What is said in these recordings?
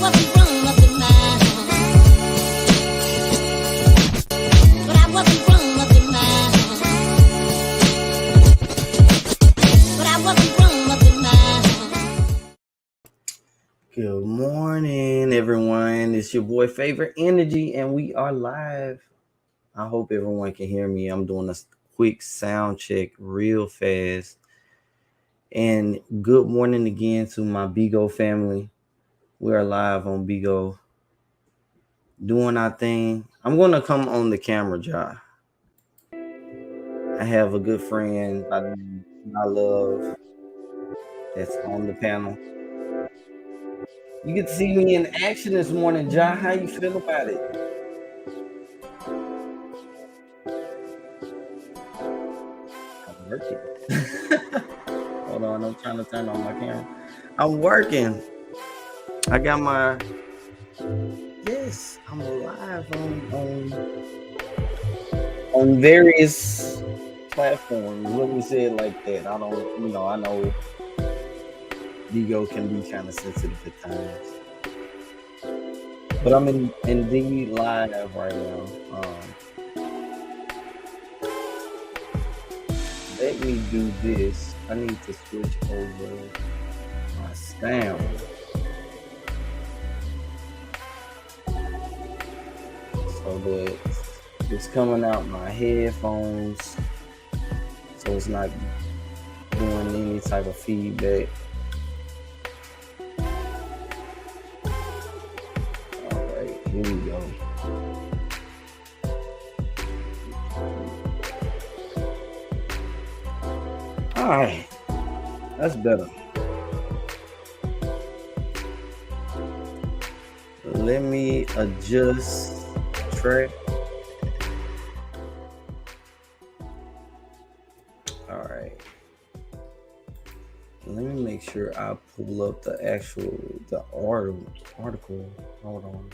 wasn't grown up in my but I wasn't grown up in my but I wasn't grown up in my Good morning, everyone. It's your boy Favorite Energy, and we are live. I hope everyone can hear me. I'm doing a quick sound check real fast. And good morning again to my Bigo family. We are live on Bigo doing our thing. I'm going to come on the camera, Jai. I have a good friend I love that's on the panel. You get to see me in action this morning, Jai. How you feel about it? I'm working. Hold on, I'm trying to turn on my camera. I'm working. I got my I'm alive on various platforms. Let me say it like that. I don't, I know Vigo can be kind of sensitive at times, but I'm indeed live right now. Let me do this. I need to switch over my sound. So that it's coming out my headphones, so it's not doing any type of feedback. All right, here we go. All right, that's better. Let me adjust track. All right. Let me make sure I pull up the article. Hold on.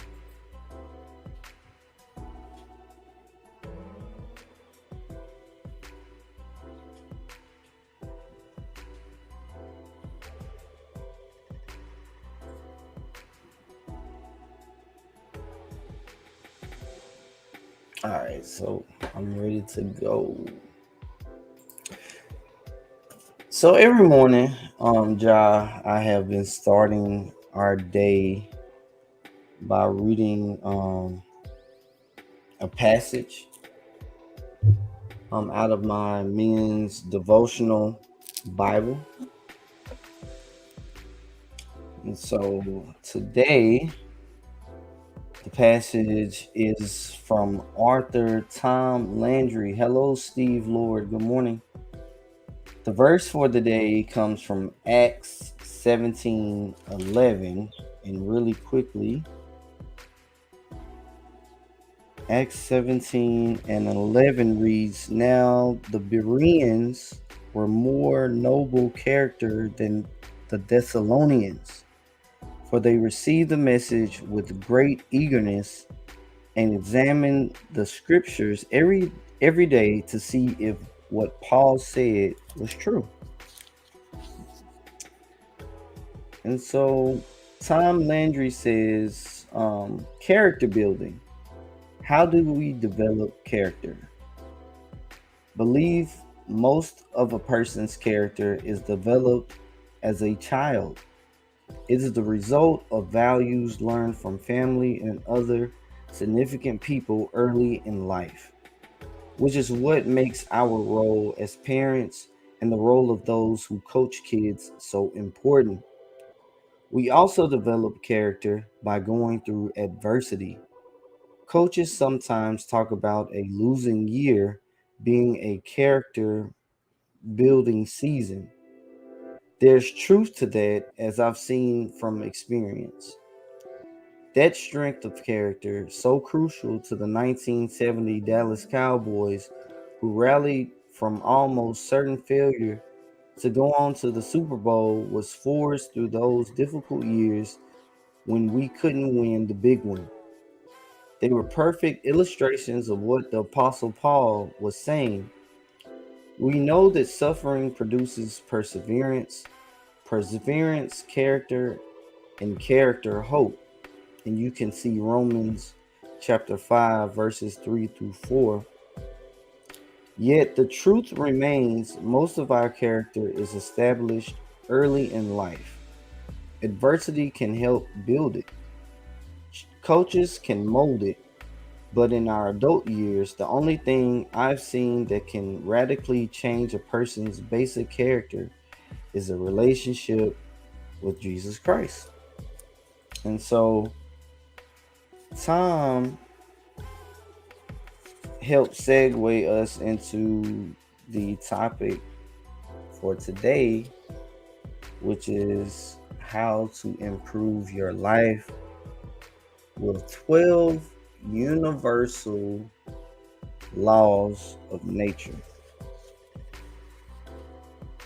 All right, so I'm ready to go. So every morning, Ja, I have been starting our day by reading a passage out of my men's devotional Bible. And so today, the passage is from Arthur Tom Landry. Hello, Steve Lord. Good morning. The verse for the day comes from Acts 17:11, and really quickly, Acts 17:11 reads, "Now the Bereans were more noble character than the Thessalonians, for they received the message with great eagerness and examined the scriptures every day to see if what Paul said was true." And so Tom Landry says, character building. How do we develop character? Believe most of a person's character is developed as a child. It is the result of values learned from family and other significant people early in life, which is what makes our role as parents and the role of those who coach kids so important. We also develop character by going through adversity. Coaches sometimes talk about a losing year being a character building season. There's truth to that, as I've seen from experience. That strength of character, so crucial to the 1970 Dallas Cowboys, who rallied from almost certain failure to go on to the Super Bowl, was forged through those difficult years when we couldn't win the big one. They were perfect illustrations of what the Apostle Paul was saying. We know that suffering produces perseverance, character, and character, hope. and you can see Romans chapter 5, verses 3 through 4. Yet the truth remains, most of our character is established early in life. Adversity can help build it. Coaches can mold it, but in our adult years, the only thing I've seen that can radically change a person's basic character is a relationship with Jesus Christ. And so Tom helped segue us into the topic for today, which is how to improve your life with 12 universal laws of nature.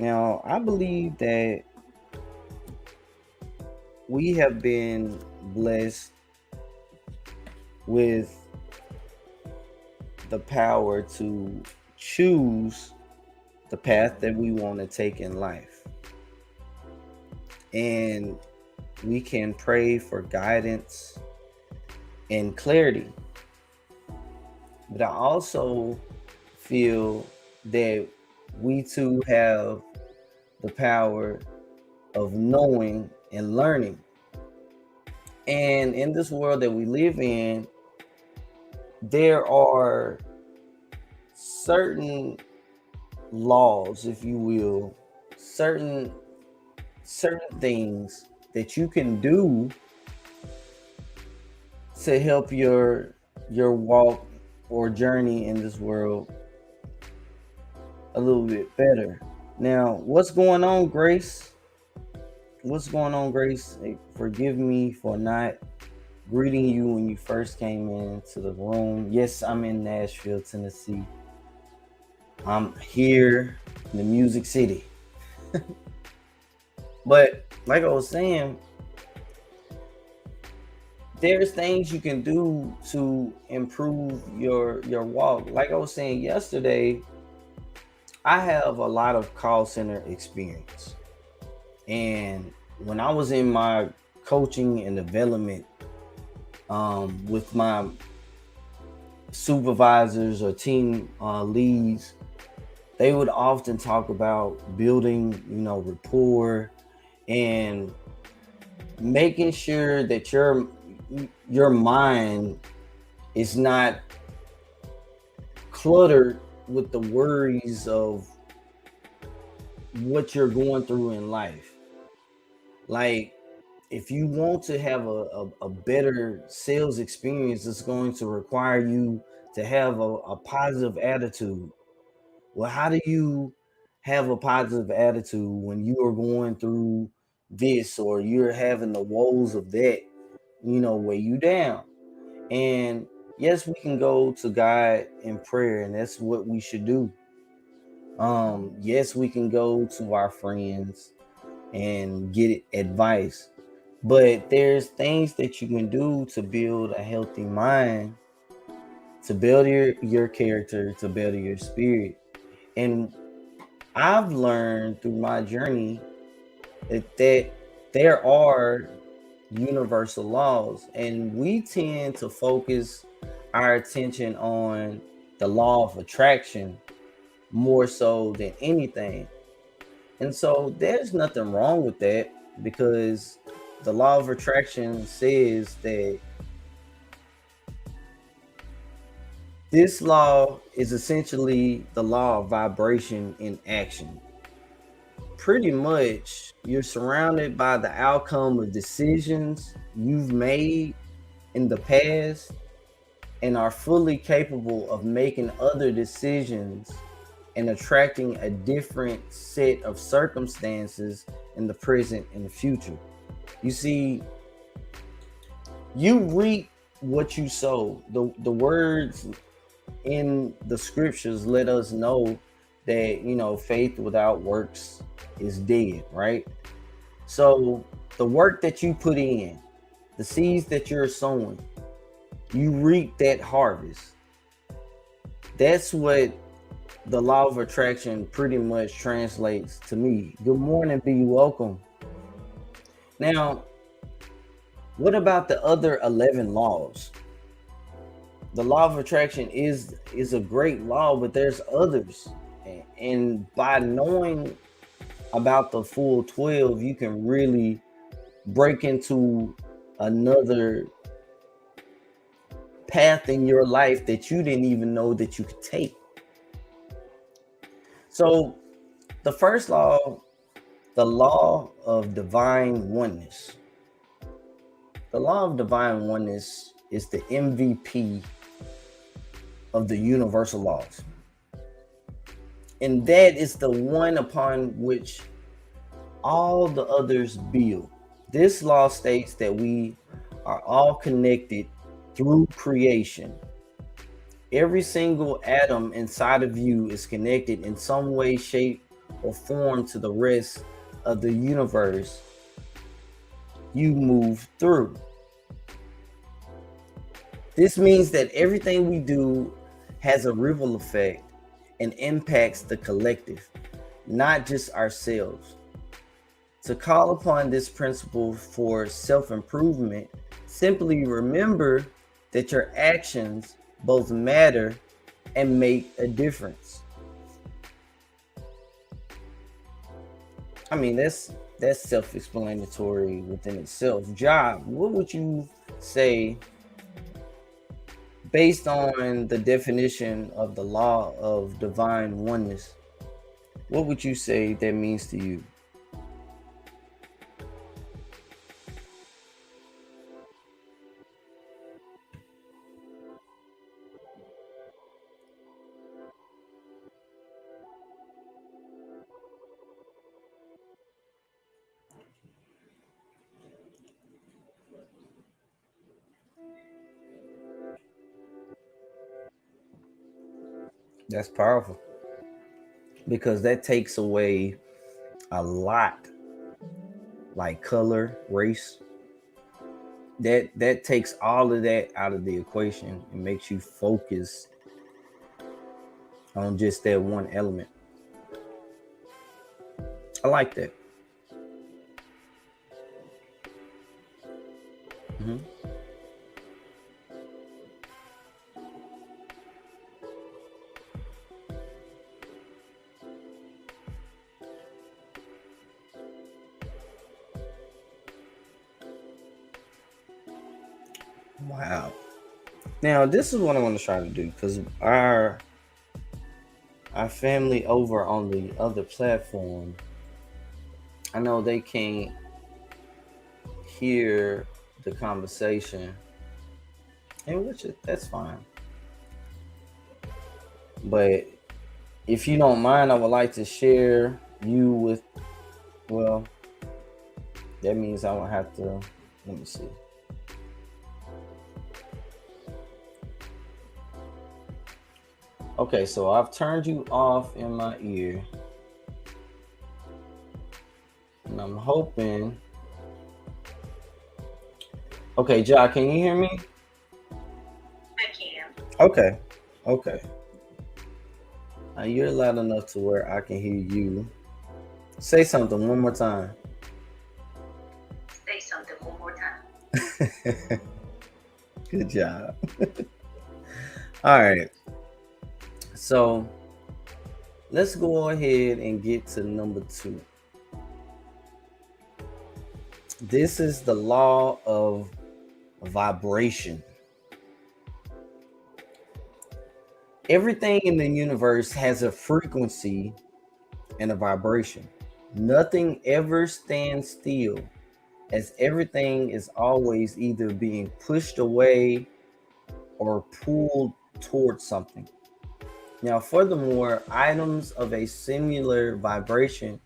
Now, I believe that we have been blessed with the power to choose the path that we want to take in life. And we can pray for guidance and clarity. But I also feel that we too have the power of knowing and learning. And in this world that we live in, there are certain laws, if you will, certain things that you can do to help your walk or journey in this world a little bit better. Now, what's going on, Grace? What's going on, Grace? Hey, forgive me for not greeting you when you first came into the room. Yes, I'm in Nashville, Tennessee. I'm here in the Music City. But like I was saying, there's things you can do to improve your walk. Like I was saying yesterday, I have a lot of call center experience. And when I was in my coaching and development with my supervisors or team leads, they would often talk about building, rapport and making sure that your mind is not cluttered with the worries of what you're going through in life. Like, if you want to have a better sales experience, it's going to require you to have a positive attitude. Well, how do you have a positive attitude when you are going through this or you're having the woes of that, weigh you down? And yes, we can go to God in prayer, and that's what we should do. Yes, we can go to our friends and get advice, but there's things that you can do to build a healthy mind, to build your character, to build your spirit. And I've learned through my journey that there are universal laws, and we tend to focus our attention on the law of attraction more so than anything. And so there's nothing wrong with that, because the law of attraction says that this law is essentially the law of vibration in action. Pretty much, you're surrounded by the outcome of decisions you've made in the past and are fully capable of making other decisions and attracting a different set of circumstances in the present and the future. You see, you reap what you sow. The words in the scriptures let us know that, faith without works is dead, right? So the work that you put in, the seeds that you're sowing, you reap that harvest. That's what the law of attraction pretty much translates to me. Good morning, be welcome. Now, What about the other 11 laws? The law of attraction is a great law, but there's others. And by knowing about the full 12, you can really break into another path in your life that you didn't even know that you could take. So, the first law, the law of divine oneness. The law of divine oneness is the MVP of the universal laws. And that is the one upon which all the others build. This law states that we are all connected through creation. Every single atom inside of you is connected in some way, shape, or form to the rest of the universe you move through. This means that everything we do has a ripple effect and impacts the collective, not just ourselves. To call upon this principle for self-improvement, simply remember that your actions both matter and make a difference. I mean, that's self-explanatory within itself. Job, what would you say based on the definition of the law of divine oneness? What would you say that means to you? That's powerful because that takes away a lot, like color, race. That takes all of that out of the equation and makes you focus on just that one element. I like that. Mhm. Wow. Now this is what I want to try to do because our family over on the other platform, I know they can't hear the conversation, and that's fine. But if you don't mind, I would like to share you with. Well, that means I don't have to. Let me see. Okay, so I've turned you off in my ear, and I'm hoping. Okay, Ja, can you hear me? I can. Okay, okay. You're loud enough to where I can hear you. Say something one more time. Say something one more time. Good job. All right. So let's go ahead and get to number 2. This is the law of vibration. Everything in the universe has a frequency and a vibration. Nothing ever stands still, as everything is always either being pushed away or pulled towards something. Now, furthermore, items of a similar vibration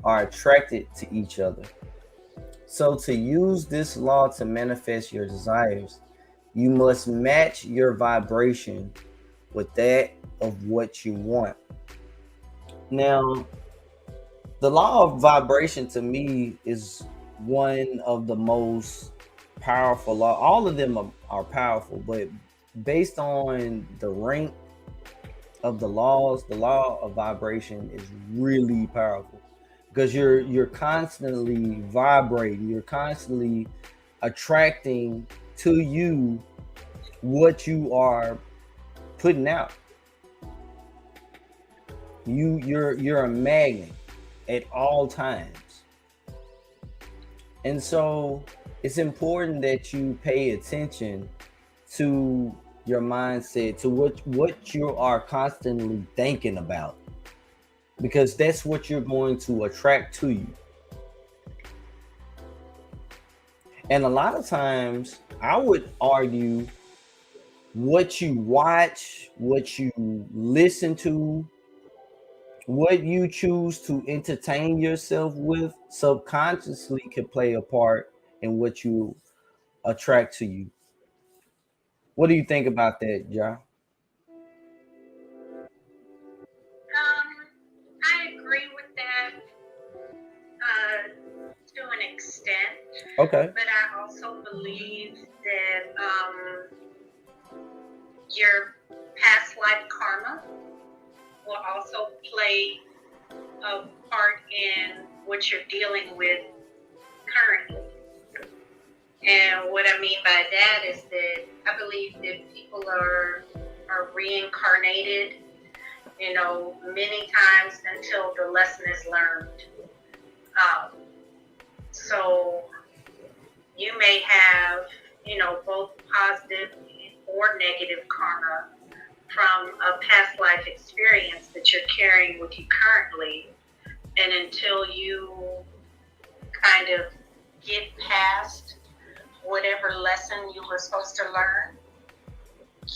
are attracted to each other. So, to use this law to manifest your desires, you must match your vibration with that of what you want. Now, the law of vibration to me is one of the most powerful law. All of them are powerful, but based on the rank of the laws, the law of vibration is really powerful because you're constantly vibrating. You're constantly attracting to you what you are putting out. You're a magnet at all times. And so it's important that you pay attention to your mindset, to what you are constantly thinking about, because that's what you're going to attract to you. And a lot of times I would argue what you watch, what you listen to, what you choose to entertain yourself with subconsciously can play a part in what you attract to you. What do you think about that, John? I agree with that to an extent, Okay. but I also believe that your past life karma will also play a part in what you're dealing with currently. And what I mean by that is that I believe that people are reincarnated, many times until the lesson is learned. Um, so you may have, both positive or negative karma from a past life experience that you're carrying with you currently. And until you kind of get past whatever lesson you were supposed to learn,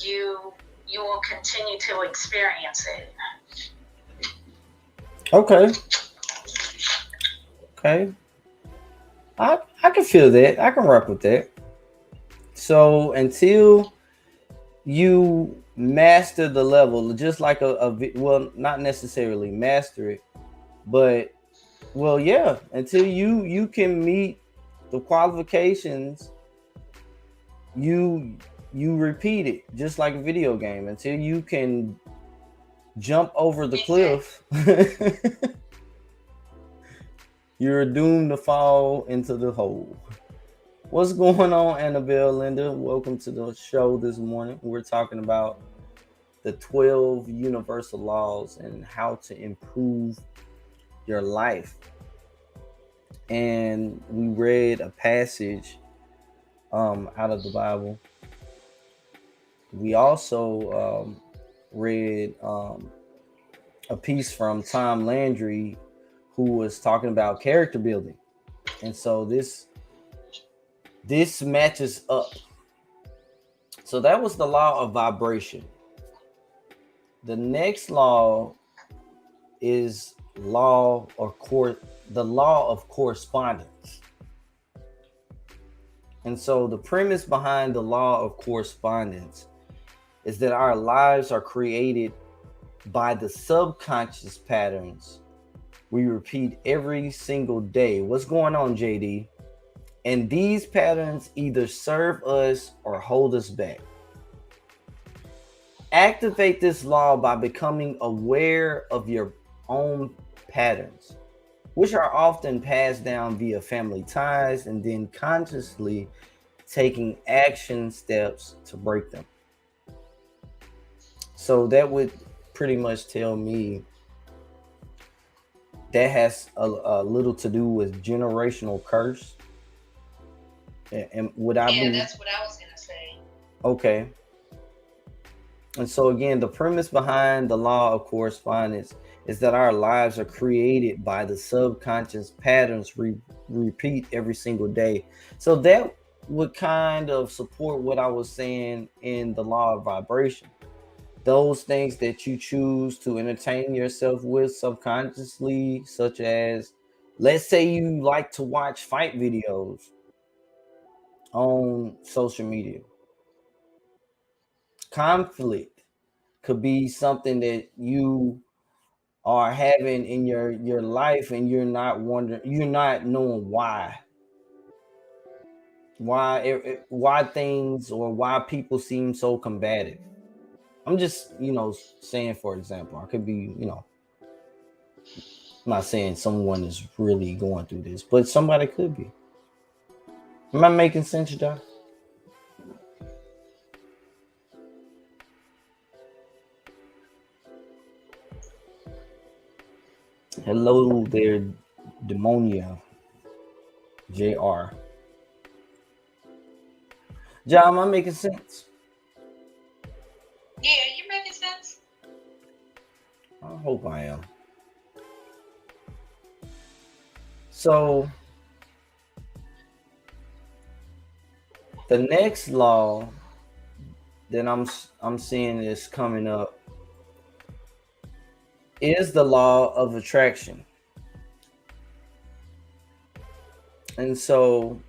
you will continue to experience it. Okay. Okay. I can feel that. I can rock with that. So until you master the level, just like well, not necessarily master it, but well, yeah, until you can meet the qualifications, you repeat it just like a video game until you can jump over the cliff. You're doomed to fall into the hole. What's going on, Annabelle, Linda? Welcome to the show this morning. We're talking about the 12 universal laws and how to improve your life. And we read a passage out of the Bible. We also read a piece from Tom Landry, who was talking about character building. And so this matches up. So that was the law of vibration. The next law is the law of correspondence. And so the premise behind the law of correspondence is that our lives are created by the subconscious patterns we repeat every single day. What's going on, JD? And these patterns either serve us or hold us back. Activate this law by becoming aware of your own patterns, which are often passed down via family ties, and then consciously taking action steps to break them. So that would pretty much tell me that has a little to do with generational curse. And would I Yeah, be? that's what I was going to say. Okay. And so again, the premise behind the law of correspondence is that our lives are created by the subconscious patterns we repeat every single day. So that would kind of support what I was saying in the law of vibration. Those things that you choose to entertain yourself with subconsciously, such as, let's say you like to watch fight videos on social media. Conflict could be something that you are having in your life, and you're not knowing why things or why people seem so combative. I'm just saying, for example, I could be I'm not saying someone is really going through this, but somebody could be. Am I making sense, John? Hello there, Demonia JR. John, am I making sense? Yeah, you're making sense. I hope I am. So the next law that I'm seeing is coming up is the law of attraction. And so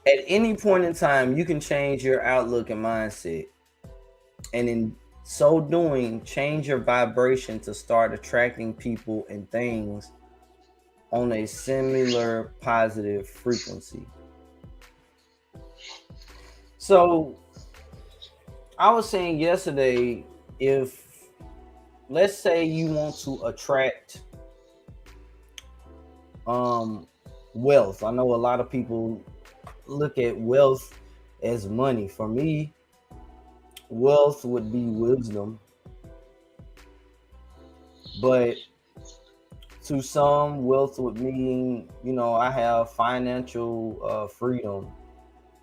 at any point in time, you can change your outlook and mindset. And in so doing, change your vibration to start attracting people and things on a similar positive frequency. So I was saying yesterday, if let's say you want to attract wealth. I know a lot of people look at wealth as money. For me, wealth would be wisdom, but to some, wealth would mean, I have financial freedom,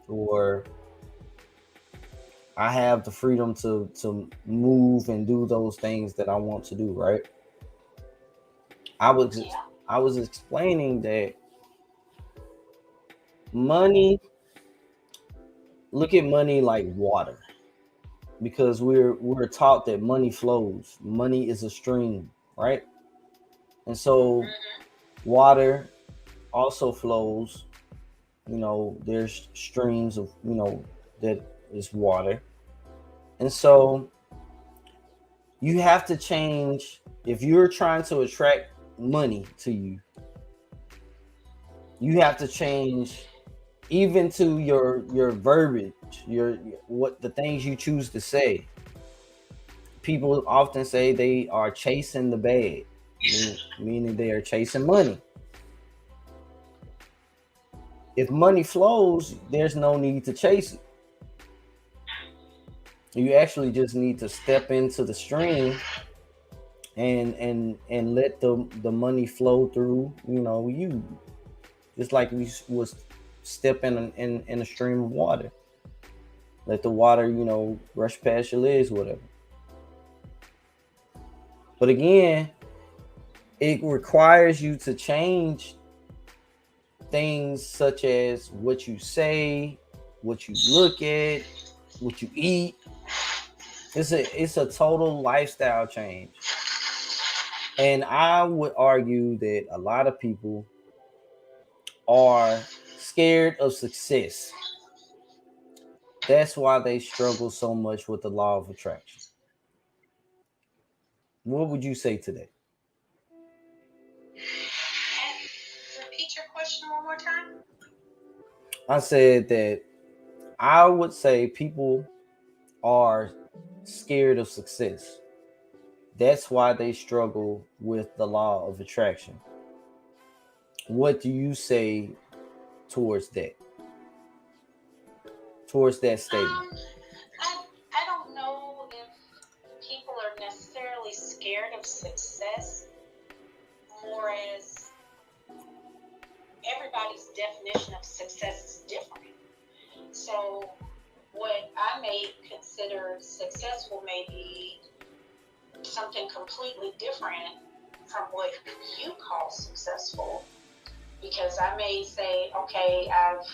or I have the freedom to move and do those things that I want to do, right? I was I was explaining that money, look at money like water, because we're taught that money flows. Money is a stream, right? And so water also flows. There's streams of, that is water. And so you have to change if you're trying to attract money to you. You have to change even to your verbiage, your what the things you choose to say. People often say they are chasing the bag, meaning they are chasing money. If money flows, there's no need to chase it. You actually just need to step into the stream and let the money flow through, you, just like we was stepping in a stream of water. Let the water, rush past your legs, whatever. But again, it requires you to change things such as what you say, what you look at, what you eat. It's a total lifestyle change. And I would argue that a lot of people are scared of success. That's why they struggle so much with the law of attraction. What would you say today? Repeat your question one more time. I said that I would say people are scared of success. That's why they struggle with the law of attraction. What do you say towards that? Towards that statement? I don't know if people are necessarily scared of success, more as everybody's definition of success is different. So what I may consider successful may be something completely different from what you call successful. Because I may say, okay, I've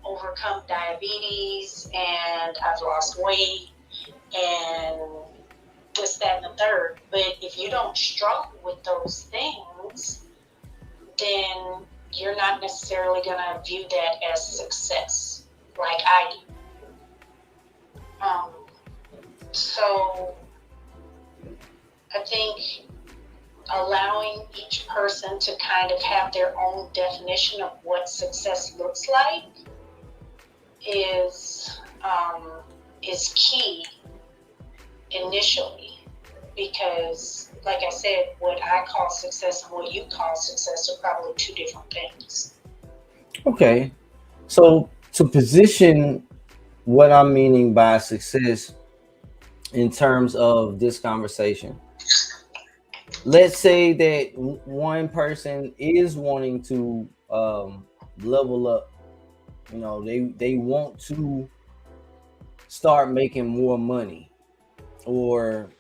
overcome diabetes and I've lost weight and this, that, and the third. But if you don't struggle with those things, then you're not necessarily going to view that as success like I do. So I think allowing each person to kind of have their own definition of what success looks like is key initially, because like I said, what I call success and what you call success are probably two different things. Okay. So to position what I'm meaning by success in terms of this conversation, let's say that one person is wanting to level up. You know, they want to start making more money, or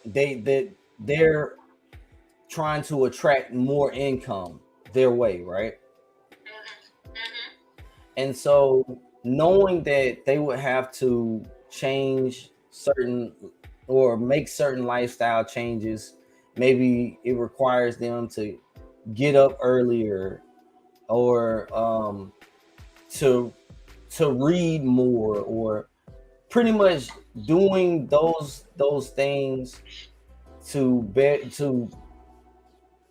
they're trying to attract more income their way, right? Mm-hmm. Mm-hmm. And so knowing that they would have to change certain or make certain lifestyle changes, maybe it requires them to get up earlier, or to read more, or pretty much doing those things to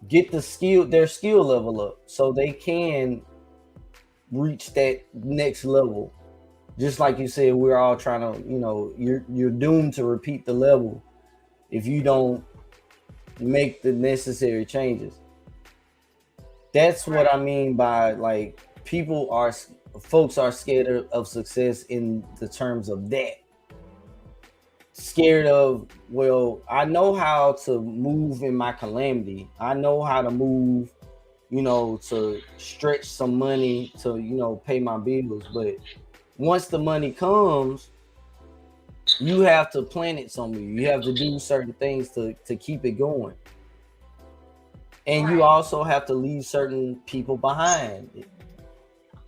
get their skill level up so they can reach that next level. Just like you said, we're all trying to, you're doomed to repeat the level if you don't make the necessary changes. That's what I mean by, like, folks are scared of success in the terms of that. Scared of, well, I know how to move in my calamity. I know how to move, to stretch some money to, pay my bills. But once the money comes, you have to plant it somewhere. You have to do certain things to keep it going. And you also have to leave certain people behind.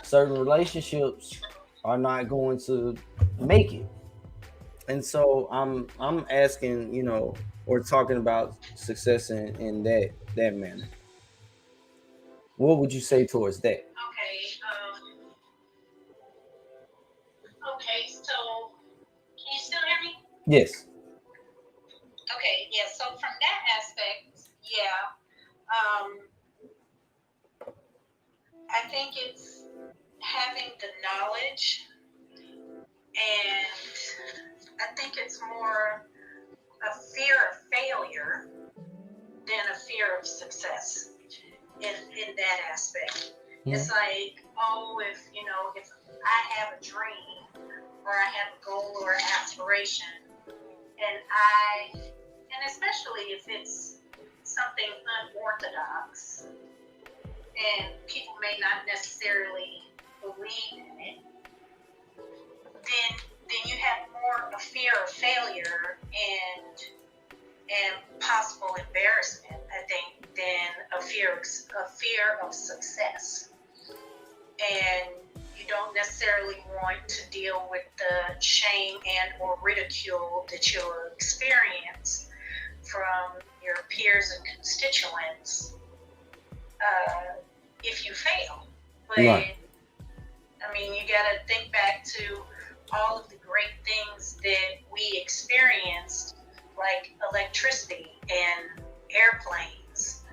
Certain relationships are not going to make it. And so I'm asking, or talking about success in that manner. What would you say towards that? Okay, so can you still hear me? Yes. Okay, yeah, so from that aspect, yeah, I think it's having the knowledge, and I think it's more a fear of failure than a fear of success in that aspect. Mm-hmm. It's like, if I have a dream or I have a goal or aspiration, and especially if it's something unorthodox and people may not necessarily believe in it, then you have more a fear of failure and possible embarrassment, I think, than a fear of success. And you don't necessarily want to deal with the shame and or ridicule that you'll experience from your peers and constituents if you fail. But right. I mean, you got to think back to all of the great things that we experienced, like electricity and airplanes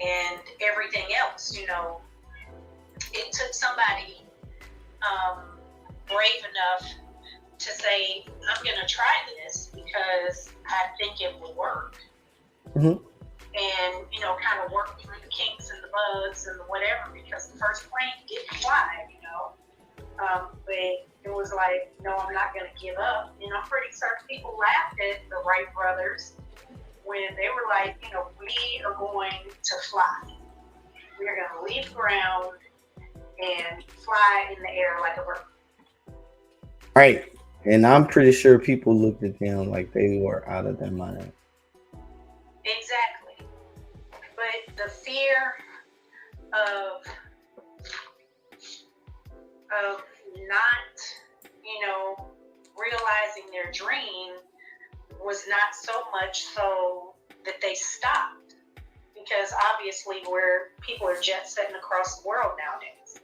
and everything else. It took somebody brave enough to say, I'm going to try this because I think it will work. Mm-hmm. And, kind of work through the kinks and the bugs and the whatever, because the first plane didn't fly, but it was like, no, I'm not going to give up. I'm pretty certain people laughed at the Wright brothers when they were like, we are going to fly. We are going to leave the ground and fly in the air like a bird. Right. And I'm pretty sure people looked at them like they were out of their mind. Exactly. But the fear of not, realizing their dream was not so much so that they stopped, because obviously people are jet setting across the world nowadays.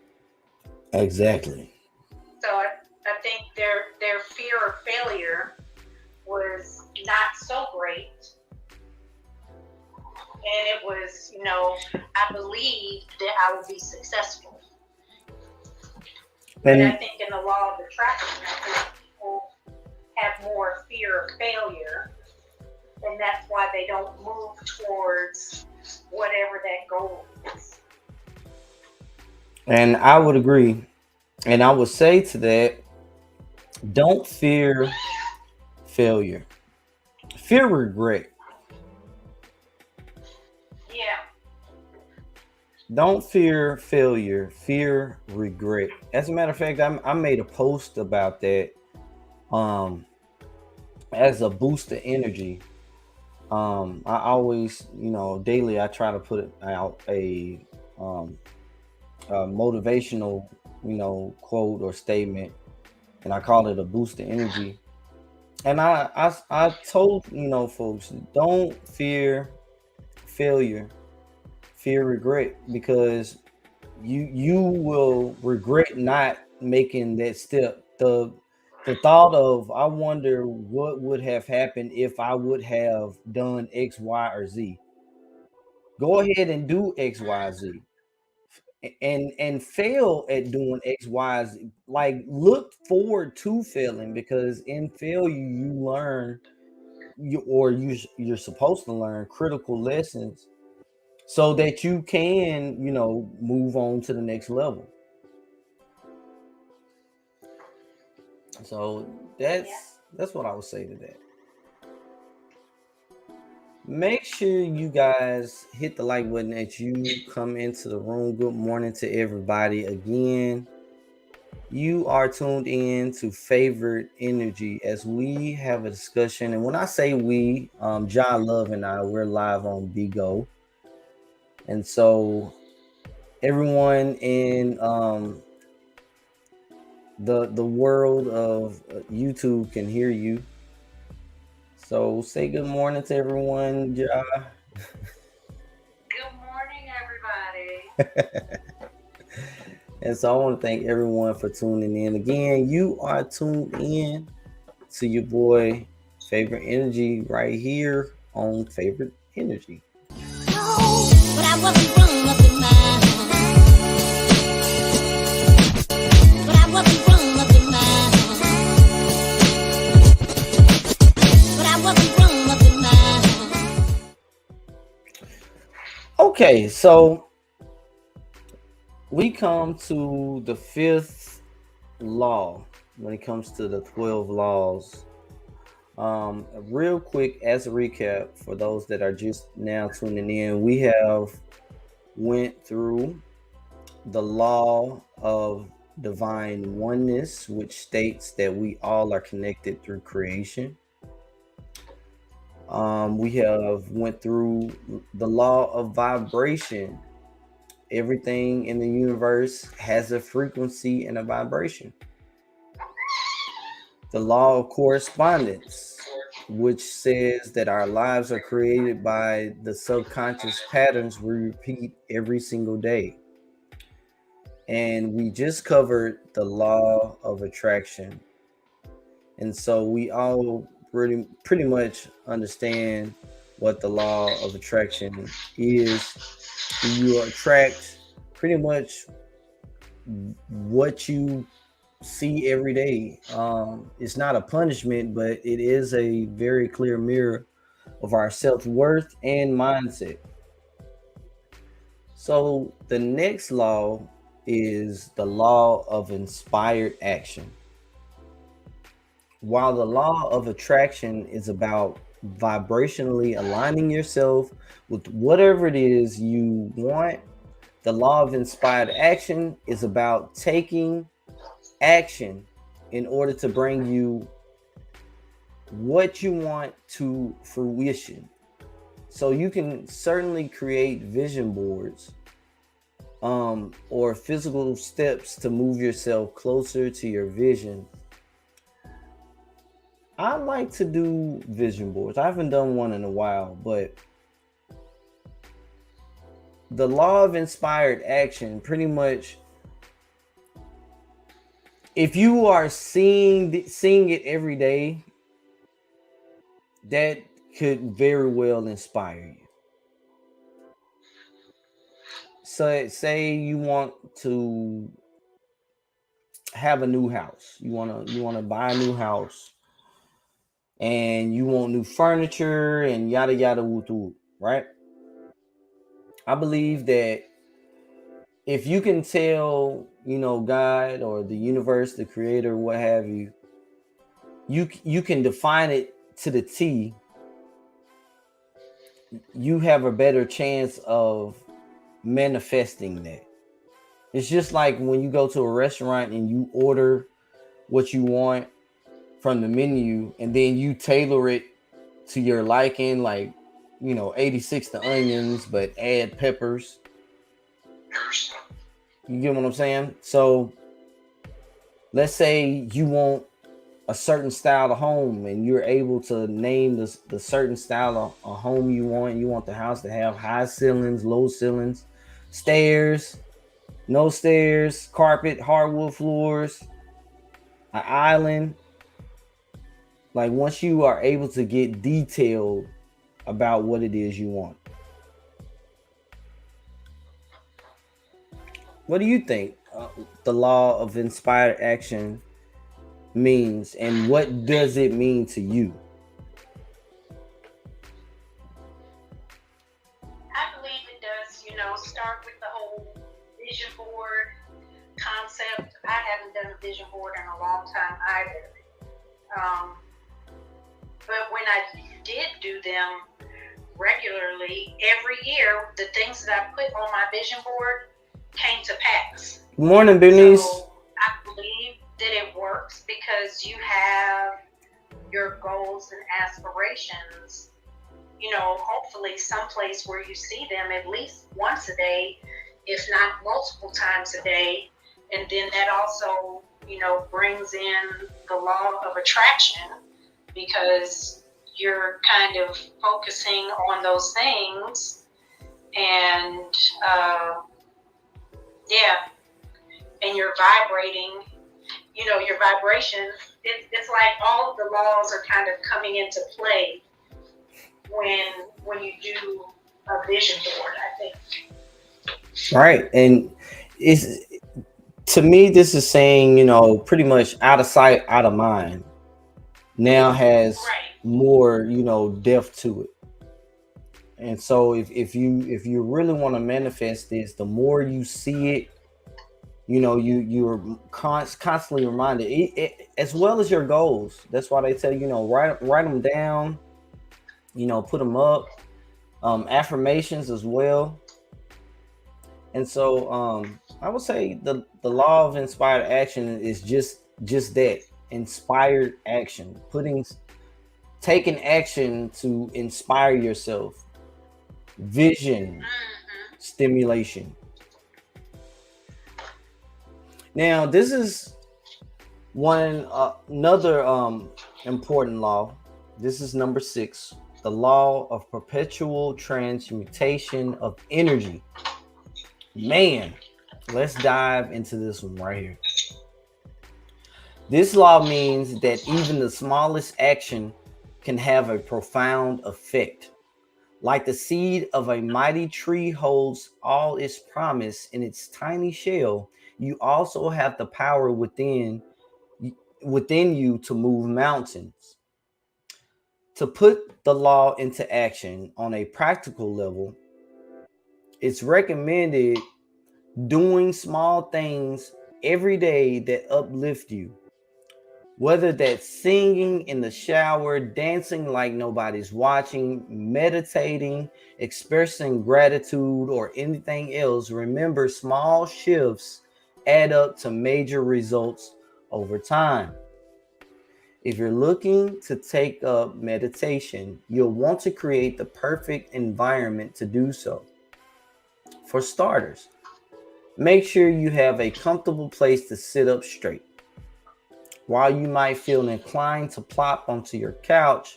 Exactly. So I think their fear of failure was not so great. And it was, I believed that I would be successful. But I think in the law of attraction, I think people have more fear of failure And that's why they don't move towards whatever that goal is. And I would agree. And I would say to that, don't fear failure. Fear regret. Yeah. Don't fear failure. Fear regret. As a matter of fact, I made a post about that um as a boost of energy. I always, daily I try to put out um a motivational, quote or statement, and I call it a boost of energy. And I told, folks, don't fear failure, fear regret, because you will regret not making that step. The thought of, I wonder what would have happened if I would have done X, Y, or Z. Go ahead and do X, Y, Z, and fail at doing X, Y, Z. Like, look forward to failing, because in failure you learn, you're supposed to learn critical lessons so that you can, move on to the next level. So that's what I would say to that. Make sure you guys hit the like button as you come into the room. Good morning to everybody again. You are tuned in to Favorite Energy as we have a discussion. And when I say we, John Love and I, we're live on Bigo. And so everyone in the world of YouTube can hear you. So say good morning to everyone, Ja. Good morning, everybody. And so I want to thank everyone for tuning in. Again, you are tuned in to your boy Favorite Energy right here on Favorite Energy. No, but I wasn't wrong up in mind. But I wasn't wrong up in mind. But I wasn't wrong up in mind. Okay, so we come to the fifth law when it comes to the 12 laws. Real quick, as a recap for those that are just now tuning in, we have went through the law of divine oneness, which states that we all are connected through creation. We have went through the law of vibration. Everything in the universe has a frequency and a vibration. The law of correspondence, which says that our lives are created by the subconscious patterns we repeat every single day. And we just covered the law of attraction. And so we all pretty much understand what the law of attraction is. You attract pretty much what you see every day. It's not a punishment, but it is a very clear mirror of our self-worth and mindset. So the next law is the law of inspired action. While the law of attraction is about vibrationally aligning yourself with whatever it is you want, the law of inspired action is about taking action in order to bring you what you want to fruition. So you can certainly create vision boards or physical steps to move yourself closer to your vision. I like to do vision boards. I haven't done one in a while, but the law of inspired action pretty much, if you are seeing it every day, that could very well inspire you. So say you want to have a new house. You want to buy a new house. and you want new furniture and yada yada woo woo, right? I believe that if you can tell, God or the universe, the creator, what have you, you can define it to the T, you have a better chance of manifesting that. It's just like when you go to a restaurant and you order what you want from the menu and then you tailor it to your liking, like 86 the onions, but add peppers. You get what I'm saying? So let's say you want a certain style of home and you're able to name the certain style of a home you want. You want the house to have high ceilings, low ceilings, stairs, no stairs, carpet, hardwood floors, an island. Like once you are able to get detailed about what it is you want. What do you think the law of inspired action means, and what does it mean to you? I believe it does, start with the whole vision board concept. I haven't done a vision board in a long time either. But when I did do them regularly, every year, the things that I put on my vision board came to pass. Good morning, Bernice. So I believe that it works because you have your goals and aspirations, hopefully someplace where you see them at least once a day, if not multiple times a day. And then that also, brings in the law of attraction because you're kind of focusing on those things and, and you're vibrating, your vibration. It's like all of the laws are kind of coming into play when you do a vision board, I think. Right. And it's, to me, this is saying, pretty much out of sight, out of mind now has more, depth to it. And so if you really want to manifest this, the more you see it, you're constantly reminded as well as your goals. That's why they tell you, write them down, put them up, affirmations as well. And so I would say the law of inspired action is just that, inspired action, taking action to inspire yourself, vision, stimulation. Now, this is another important law. This is number 6, the law of perpetual transmutation of energy. Man, let's dive into this one right here. This law means that even the smallest action can have a profound effect. Like the seed of a mighty tree holds all its promise in its tiny shell, you also have the power within you to move mountains. To put the law into action on a practical level, it's recommended doing small things every day that uplift you. Whether that's singing in the shower, dancing like nobody's watching, meditating, expressing gratitude, or anything else, remember small shifts add up to major results over time. If you're looking to take up meditation, you'll want to create the perfect environment to do so. For starters, make sure you have a comfortable place to sit up straight. While you might feel inclined to plop onto your couch,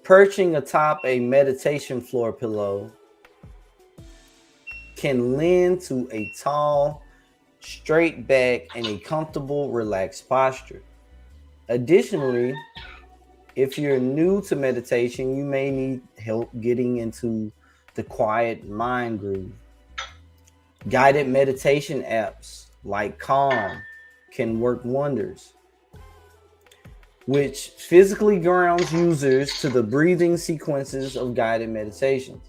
perching atop a meditation floor pillow can lend to a tall, straight back and a comfortable, relaxed posture. Additionally, if you're new to meditation, you may need help getting into the quiet mind groove. Guided meditation apps like Calm can work wonders. which physically grounds users to the breathing sequences of guided meditations.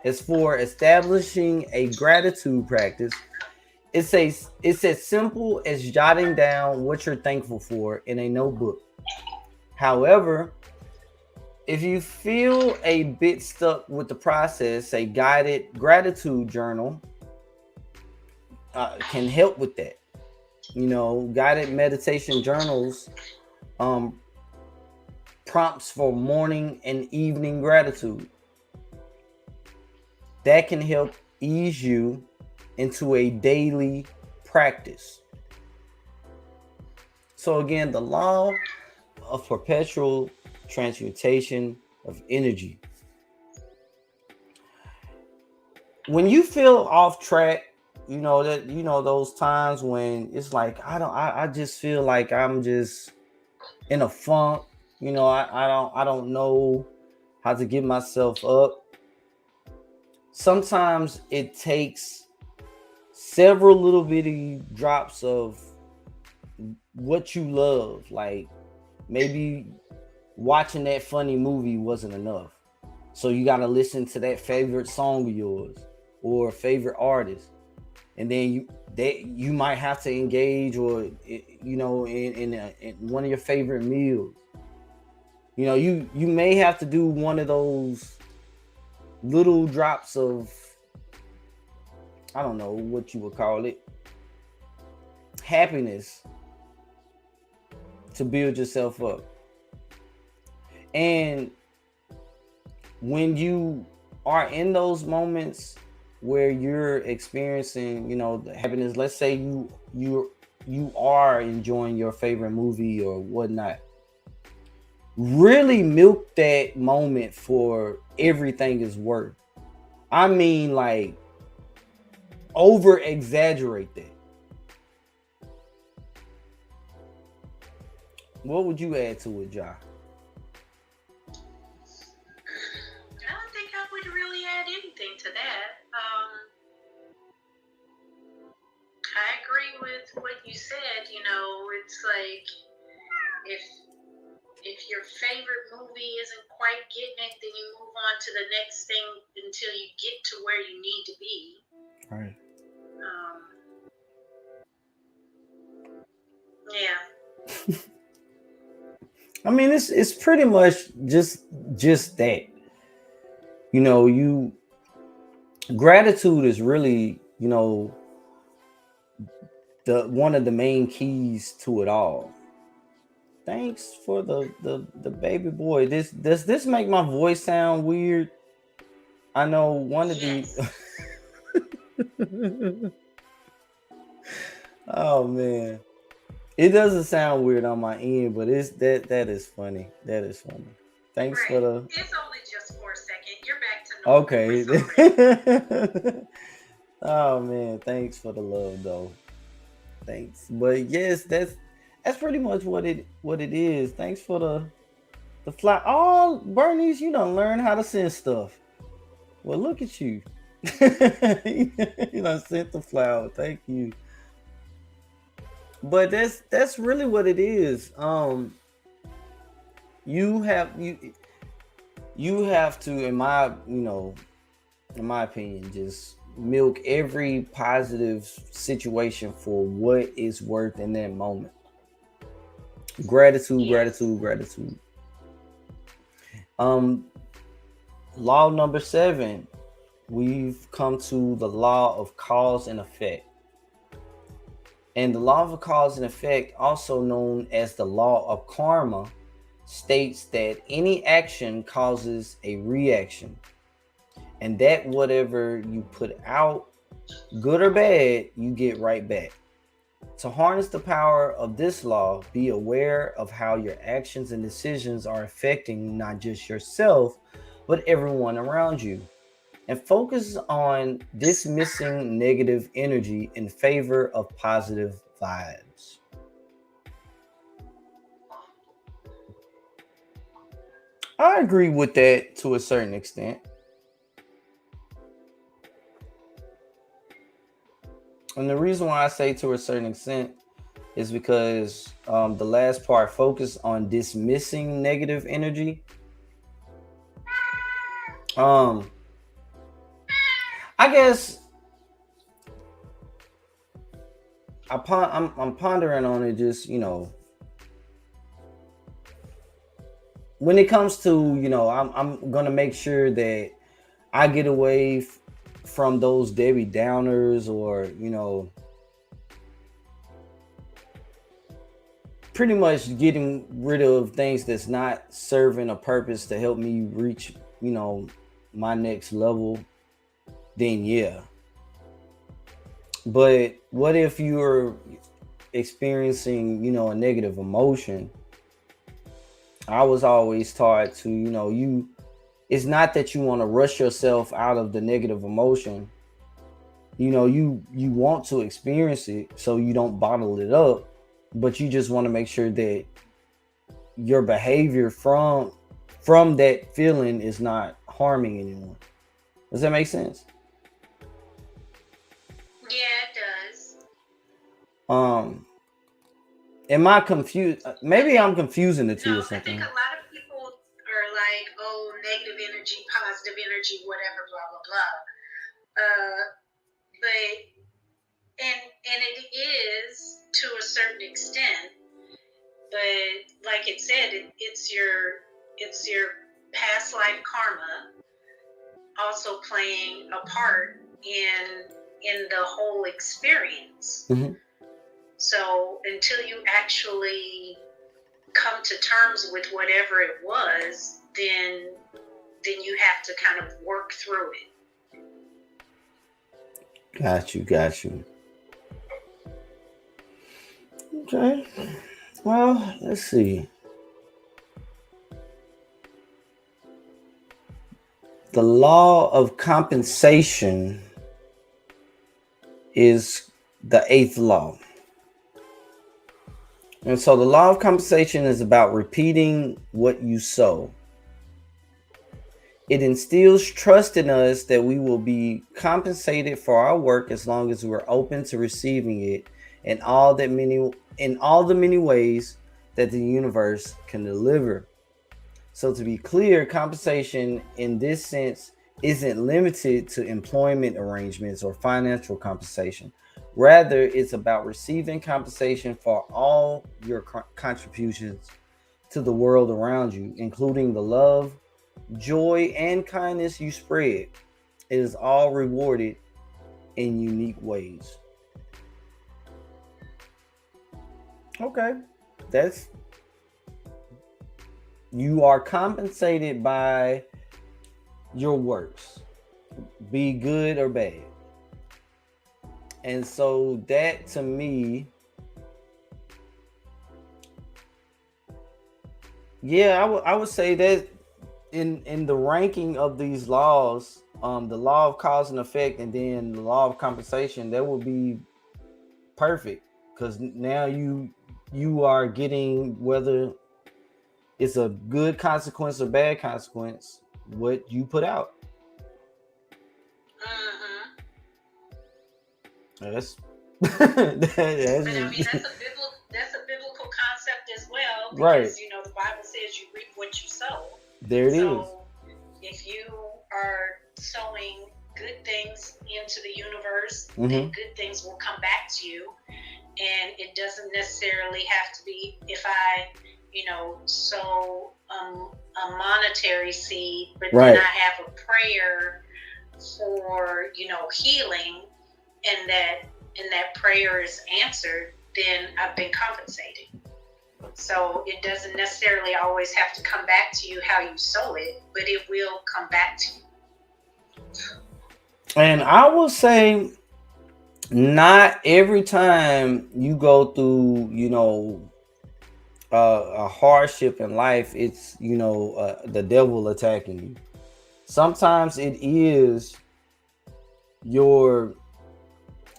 As for establishing a gratitude practice, it's as simple as jotting down what you're thankful for in a notebook. However, if you feel a bit stuck with the process, a guided gratitude journal can help with that. Guided meditation journals, prompts for morning and evening gratitude, that can help ease you into a daily practice. So again, the law of perpetual transmutation of energy. When you feel off track, those times when it's like I just feel like I'm just in a funk. I don't know how to get myself up. Sometimes it takes several little bitty drops of what you love, like maybe watching that funny movie wasn't enough, so you got to listen to that favorite song of yours or favorite artist, and then you might have to engage or in one of your favorite meals. You may have to do one of those little drops of, I don't know what you would call it, happiness to build yourself up. And when you are in those moments where you're experiencing, the happiness, let's say you are enjoying your favorite movie or whatnot, really milk that moment for everything is worth. I mean, like, over exaggerate that. What would you add to it, Ja? I don't think I would really add anything to that. I agree with what you said. It's like if your favorite movie isn't quite getting it, then you move on to the next thing until you get to where you need to be. Right. Yeah. I mean, it's pretty much just that. Gratitude is really, the one of the main keys to it all. Thanks for the baby boy. Does this make my voice sound weird? I know one of Yes. the Oh man. It doesn't sound weird on my end, but it's that is funny. That is funny. Thanks for Right. the It's only just for a second. You're back to normal voice already. okay. Oh man, thanks for the love though. Thanks. But yes, that's pretty much what it is. Thanks for the fly. Oh, Bernice, you don't learn how to send stuff. Well, look at you. You done sent the flower. Thank you. But that's really what it is. You have to, in my opinion, just milk every positive situation for what is worth in that moment. Gratitude, Yes. gratitude. Law number 7, we've come to the law of cause and effect. And the law of cause and effect, also known as the law of karma, states that any action causes a reaction, and that whatever you put out, good or bad, you get right back. To harness the power of this law, be aware of how your actions and decisions are affecting not just yourself, but everyone around you, and focus on dismissing negative energy in favor of positive vibes. I agree with that to a certain extent. And the reason why I say to a certain extent is because the last part focused on dismissing negative energy. Um, I guess I'm pondering on it. Just when it comes to I'm gonna make sure that I get away from those Debbie Downers, or pretty much getting rid of things that's not serving a purpose to help me reach my next level. Then yeah. But what if you're experiencing a negative emotion? I was always taught to it's not that you want to rush yourself out of the negative emotion. You want to experience it so you don't bottle it up, but you just want to make sure that your behavior from that feeling is not harming anyone. Does that make sense? Yeah, it does. Am I confused? Maybe I'm confusing the two No, or I think something. a lot of people are like, oh, negative energy, positive energy, whatever, blah blah blah. But and it is to a certain extent, but like it said, it's your past life karma also playing a part in the whole experience. Mm-hmm. So until you actually come to terms with whatever it was, then you have to kind of work through it. Got you. Okay. Well, let's see. The law of compensation is the eighth law. And so the law of compensation is about repeating what you sow. It instills trust in us that we will be compensated for our work as long as we're open to receiving it in all the many ways that the universe can deliver. So to be clear, compensation in this sense isn't limited to employment arrangements or financial compensation. Rather, it's about receiving compensation for all your contributions to the world around you, including the love, joy, and kindness you spread. It is all rewarded in unique ways. Okay, you are compensated by your works, be good or bad. And so that, to me, yeah, I would say that in the ranking of these laws, the law of cause and effect, and then the law of compensation, that would be perfect, because now you are getting, whether it's a good consequence or bad consequence, what you put out. That's But I mean, that's a biblical concept as well, because right. The Bible says you reap what you sow. There it is. So if you are sowing good things into the universe, then good things will come back to you. And it doesn't necessarily have to be, if I sow a monetary seed, but right. then I have a prayer for healing, and that prayer is answered, then I've been compensated. So it doesn't necessarily always have to come back to you how you sow it, but it will come back to you. And I will say, not every time you go through a hardship in life, it's the devil attacking you. Sometimes it is your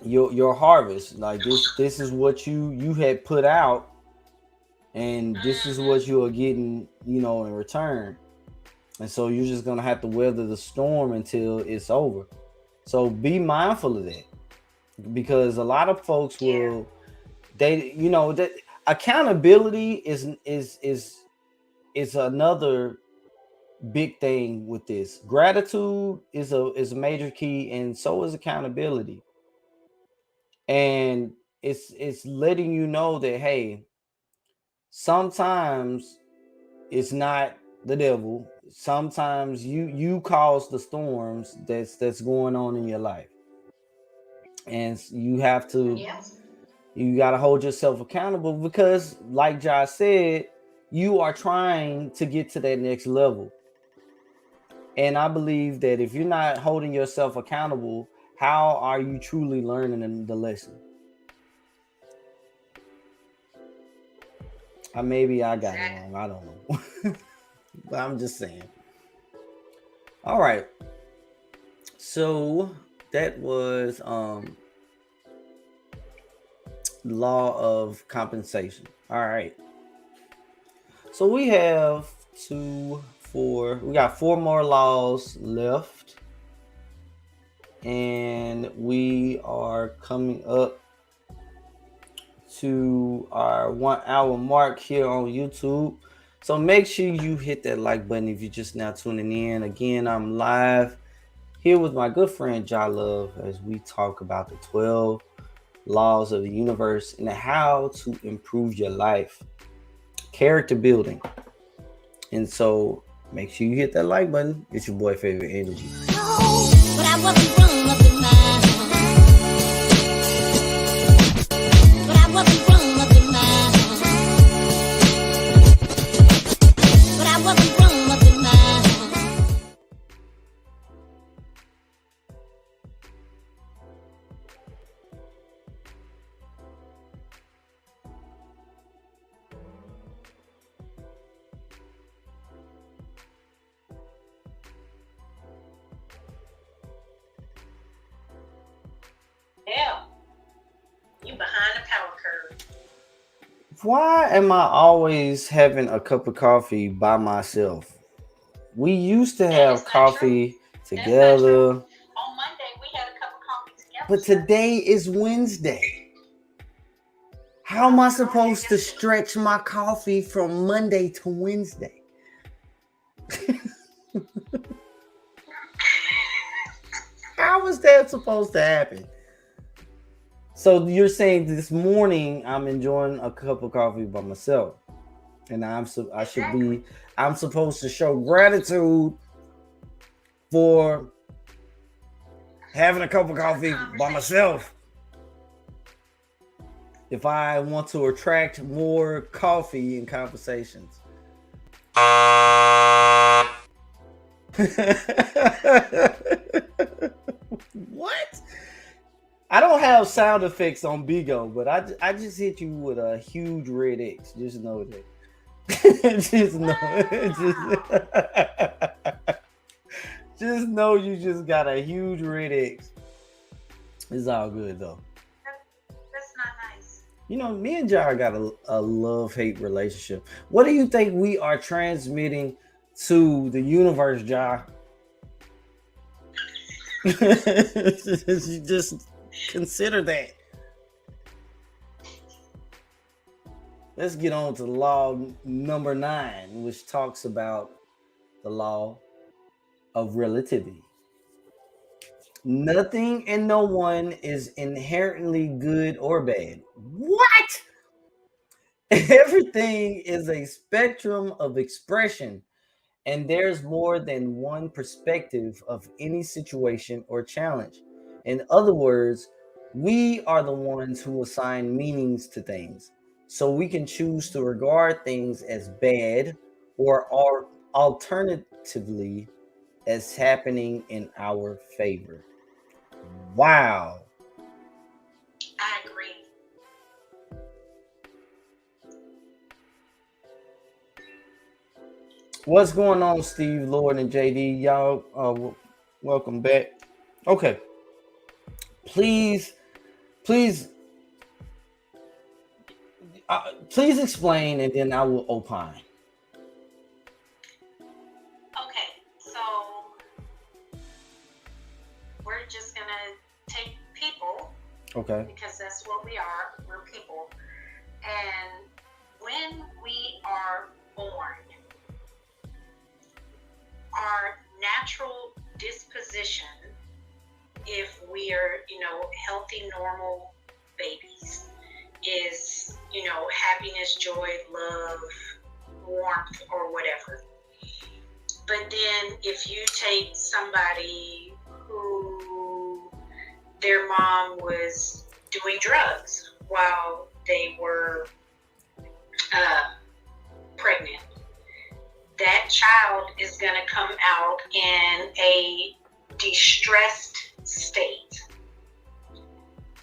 harvest. Like this is what you had put out, and this is what you are getting in return. And so you're just gonna have to weather the storm until it's over. So be mindful of that, because a lot of folks They, you know, that accountability is another big thing with this. Gratitude is a major key, and so is accountability. And it's letting you know that, hey, sometimes it's not the devil. Sometimes you cause the storms that's going on in your life, and you have to, Yes. you got to hold yourself accountable, because like Josh said, you are trying to get to that next level. And I believe that if you're not holding yourself accountable, how are you truly learning the lesson? Maybe I got it Exactly. wrong. I don't know. But I'm just saying. All right. So that was law of compensation. All right. So we have we got four more laws left. And we are coming up to our 1 hour mark here on YouTube. So make sure you hit that like button if you're just now tuning in. Again, I'm live here with my good friend Jah Love as we talk about the 12 laws of the universe and how to improve your life, character building. And so make sure you hit that like button. It's your boy Favorite Energy. But I wasn't grown up in my But I wasn't grown up in my But I wasn't grown up in my Yeah. You behind the power curve. Why am I always having a cup of coffee by myself? We used to That have is not true. coffee That's not together, true. On Monday, we had a cup of coffee together. but sir. today is Wednesday. How am I supposed to stretch my coffee from Monday to Wednesday? How is that supposed to happen? So you're saying this morning I'm enjoying a cup of coffee by myself, and I'm supposed to show gratitude for having a cup of coffee by myself. If I want to attract more coffee in conversations. What? I don't have sound effects on Bigo, but I just hit you with a huge red X. Just know that. Just know. Just know you just got a huge red X. It's all good though. That's not nice. You know, me and Jar got a love-hate relationship. What do you think we are transmitting to the universe, Jar? Just consider that. Let's get on to law number 9, which talks about the law of relativity. Nothing and no one is inherently good or bad. What? Everything is a spectrum of expression, and there's more than one perspective of any situation or challenge. In other words, we are the ones who assign meanings to things. So we can choose to regard things as bad or alternatively as happening in our favor. Wow. I agree. What's going on, Steve, Lord, and JD? Y'all, welcome back. Okay. Please, please explain, and then I will opine. Okay, so just gonna take people, Okay. because that's what we are. We're people. And when we are born, our natural disposition, if we are, healthy, normal babies, is, happiness, joy, love, warmth, or whatever. But then if you take somebody who their mom was doing drugs while they were pregnant, that child is going to come out in a distressed state.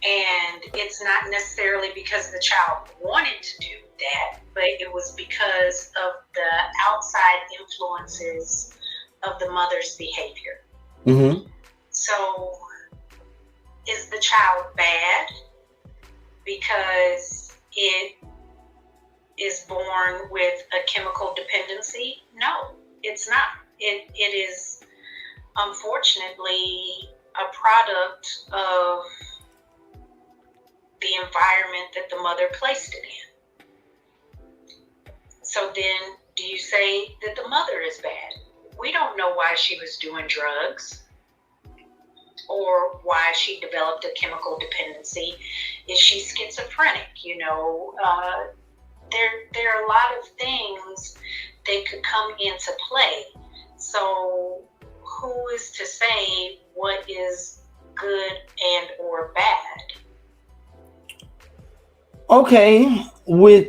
And it's not necessarily because the child wanted to do that, but it was because of the outside influences of the mother's behavior. Mm-hmm. So, is the child bad because it is born with a chemical dependency? No, it's not. It is unfortunately a product of the environment that the mother placed it in. So then, do you say that the mother is bad? We don't know why she was doing drugs or why she developed a chemical dependency. Is she schizophrenic? There are a lot of things that could come into play. So who is to say what is good and or bad? Okay, with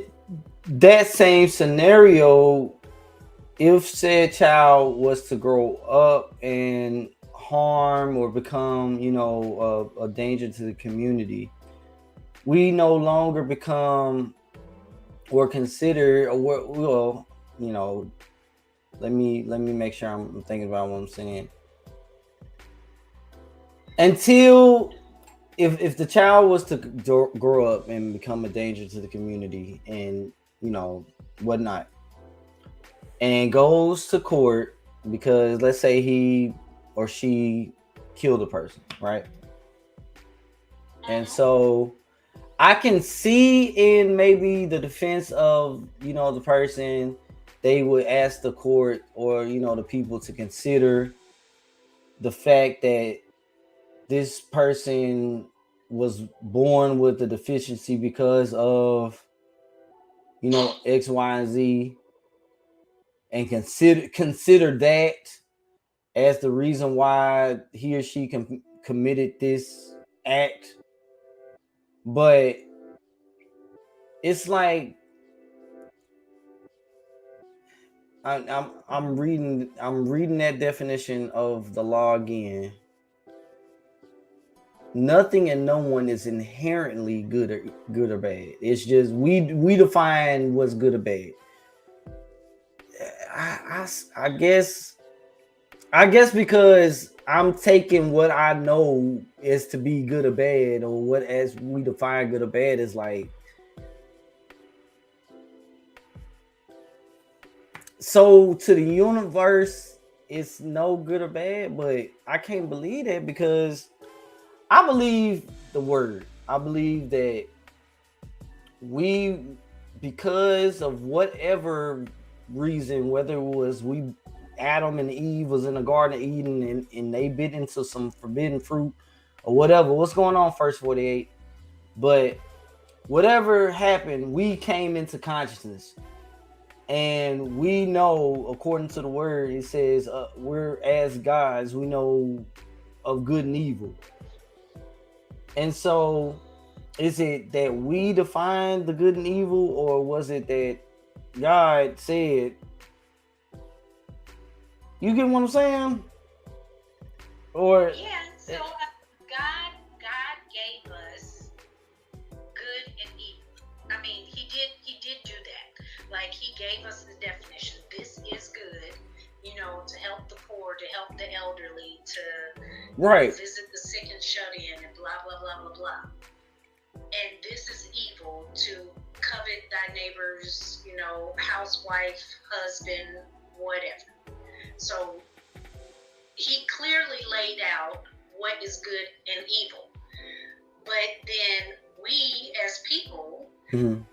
that same scenario, if said child was to grow up and harm or become, a danger to the community, we no longer become or consider, or well, let me make sure I'm thinking about what I'm saying. Until if the child was to grow up and become a danger to the community and whatnot, and goes to court because let's say he or she killed a person, right? And so I can see in maybe the defense of the person, they would ask the court or the people to consider the fact that this person was born with a deficiency because of X, Y, and Z, and consider that as the reason why he or she committed this act. But it's like I'm reading that definition of the law again. Nothing and no one is inherently good or bad. It's just we define what's good or bad. I guess because I'm taking what I know is to be good or bad, or what as we define good or bad is like. So to the universe, it's no good or bad, but I can't believe that because I believe the word. I believe that because of whatever reason, whether it was Adam and Eve was in the Garden of Eden and they bit into some forbidden fruit or whatever. What's going on, First 48? But whatever happened, we came into consciousness. And we know, according to the word, it says we're as gods, we know of good and evil. And so is it that we define the good and evil, or was it that God said, you get what I'm saying? Or yeah, so God gave us good and evil. I mean, he did do that. Like, he gave us the definition. This is good, to help the poor, to help the elderly, to visit the sick and shut in, and blah blah blah blah blah. And this is evil, to covet thy neighbor's, housewife, husband, whatever. So he clearly laid out what is good and evil. But then we as people can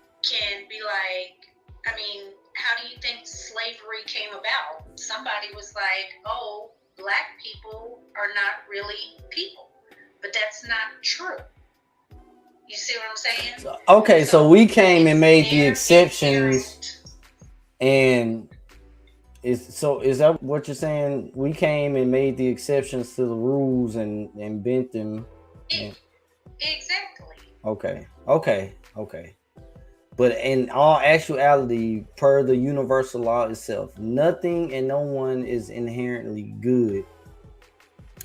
slavery came about, somebody was like, oh, black people are not really people. But that's not true. You see what I'm saying? Okay, so we came and made the their exceptions, inherent- and is that what you're saying? We came and made the exceptions to the rules and bent them. Exactly. Okay. But in all actuality, per the universal law itself, nothing and no one is inherently good.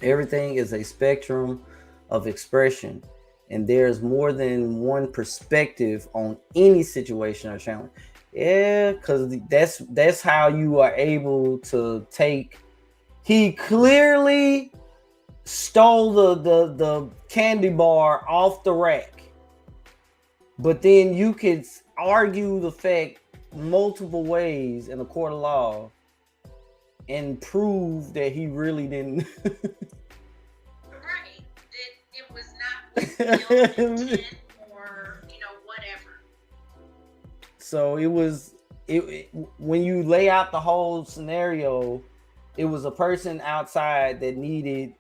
Everything is a spectrum of expression, and there's more than one perspective on any situation or challenge. Yeah, because that's how you are able to take. He clearly stole the candy bar off the rack, but then you could argue the fact multiple ways in a court of law and prove that he really didn't. Right. It was not with ill intent or, whatever. So it was when you lay out the whole scenario, it was a person outside that needed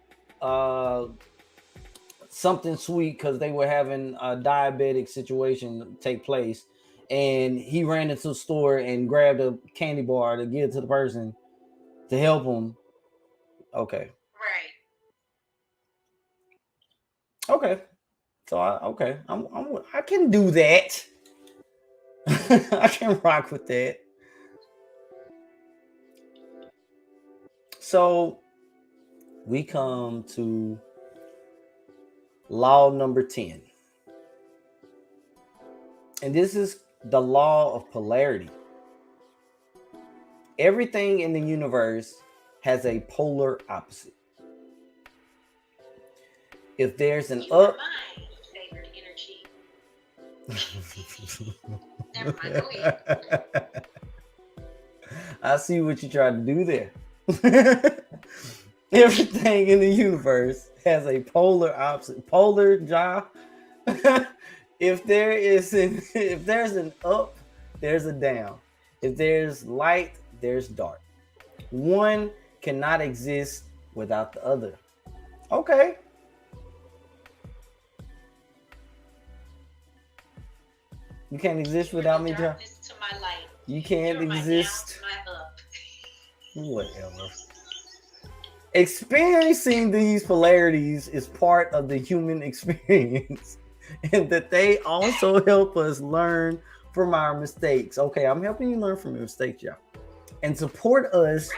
something sweet because they were having a diabetic situation take place, and he ran into the store and grabbed a candy bar to give to the person to help him. Okay. Right. Okay. So I can do that. I can rock with that. So we come to law number 10. And this is the law of polarity. Everything in the universe has a polar opposite. If there's an up, my favorite energy. Never mind, go ahead. I see what you tried to do there. Everything in the universe has a polar opposite. Polar, Ja. If there's an up, there's a down. If there's light, there's dark. One cannot exist without the other. Okay. You can't exist without me, Ja. To my light. You can't You're exist. my up. Whatever. Experiencing these polarities is part of the human experience, and that they also help us learn from our mistakes. Okay, I'm helping you learn from your mistakes, y'all, and support us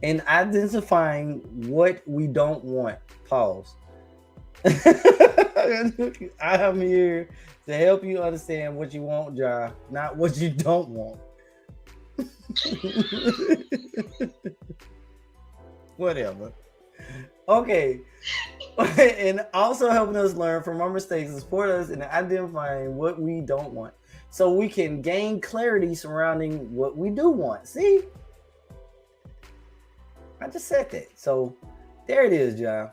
in identifying what we don't want. Pause. I am here to help you understand what you want, Ja, not what you don't want. Whatever. Okay. And also helping us learn from our mistakes and support us in identifying what we don't want, so we can gain clarity surrounding what we do want. See? I just said that. So there it is, Ja.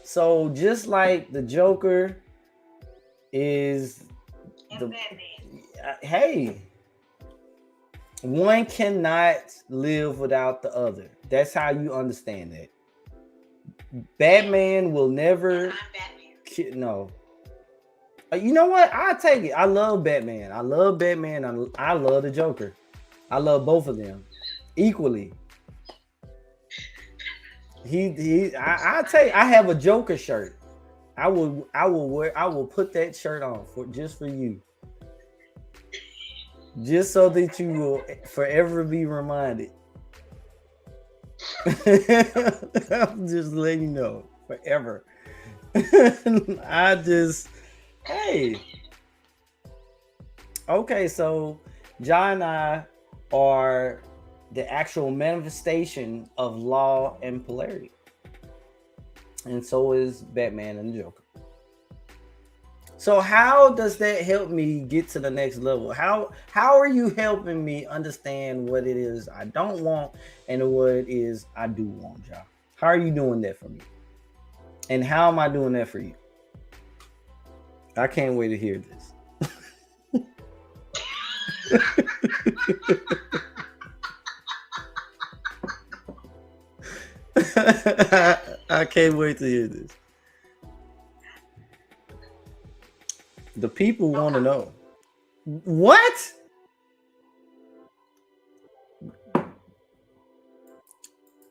So just like the Joker is the hey, one cannot live without the other. That's how you understand that. Batman will never. No. You know what? I'll take it. I love Batman. I love the Joker. I love both of them equally. I have a Joker shirt. I will put that shirt on just for you. Just so that you will forever be reminded. I'm just letting you know, forever. Hey. Okay, so John and I are the actual manifestation of law and polarity. And so is Batman and the Joker. So how does that help me get to the next level? How are you helping me understand what it is I don't want and what it is I do want, John? How are you doing that for me? And how am I doing that for you? I can't wait to hear this. I can't wait to hear this. The people want to know. What?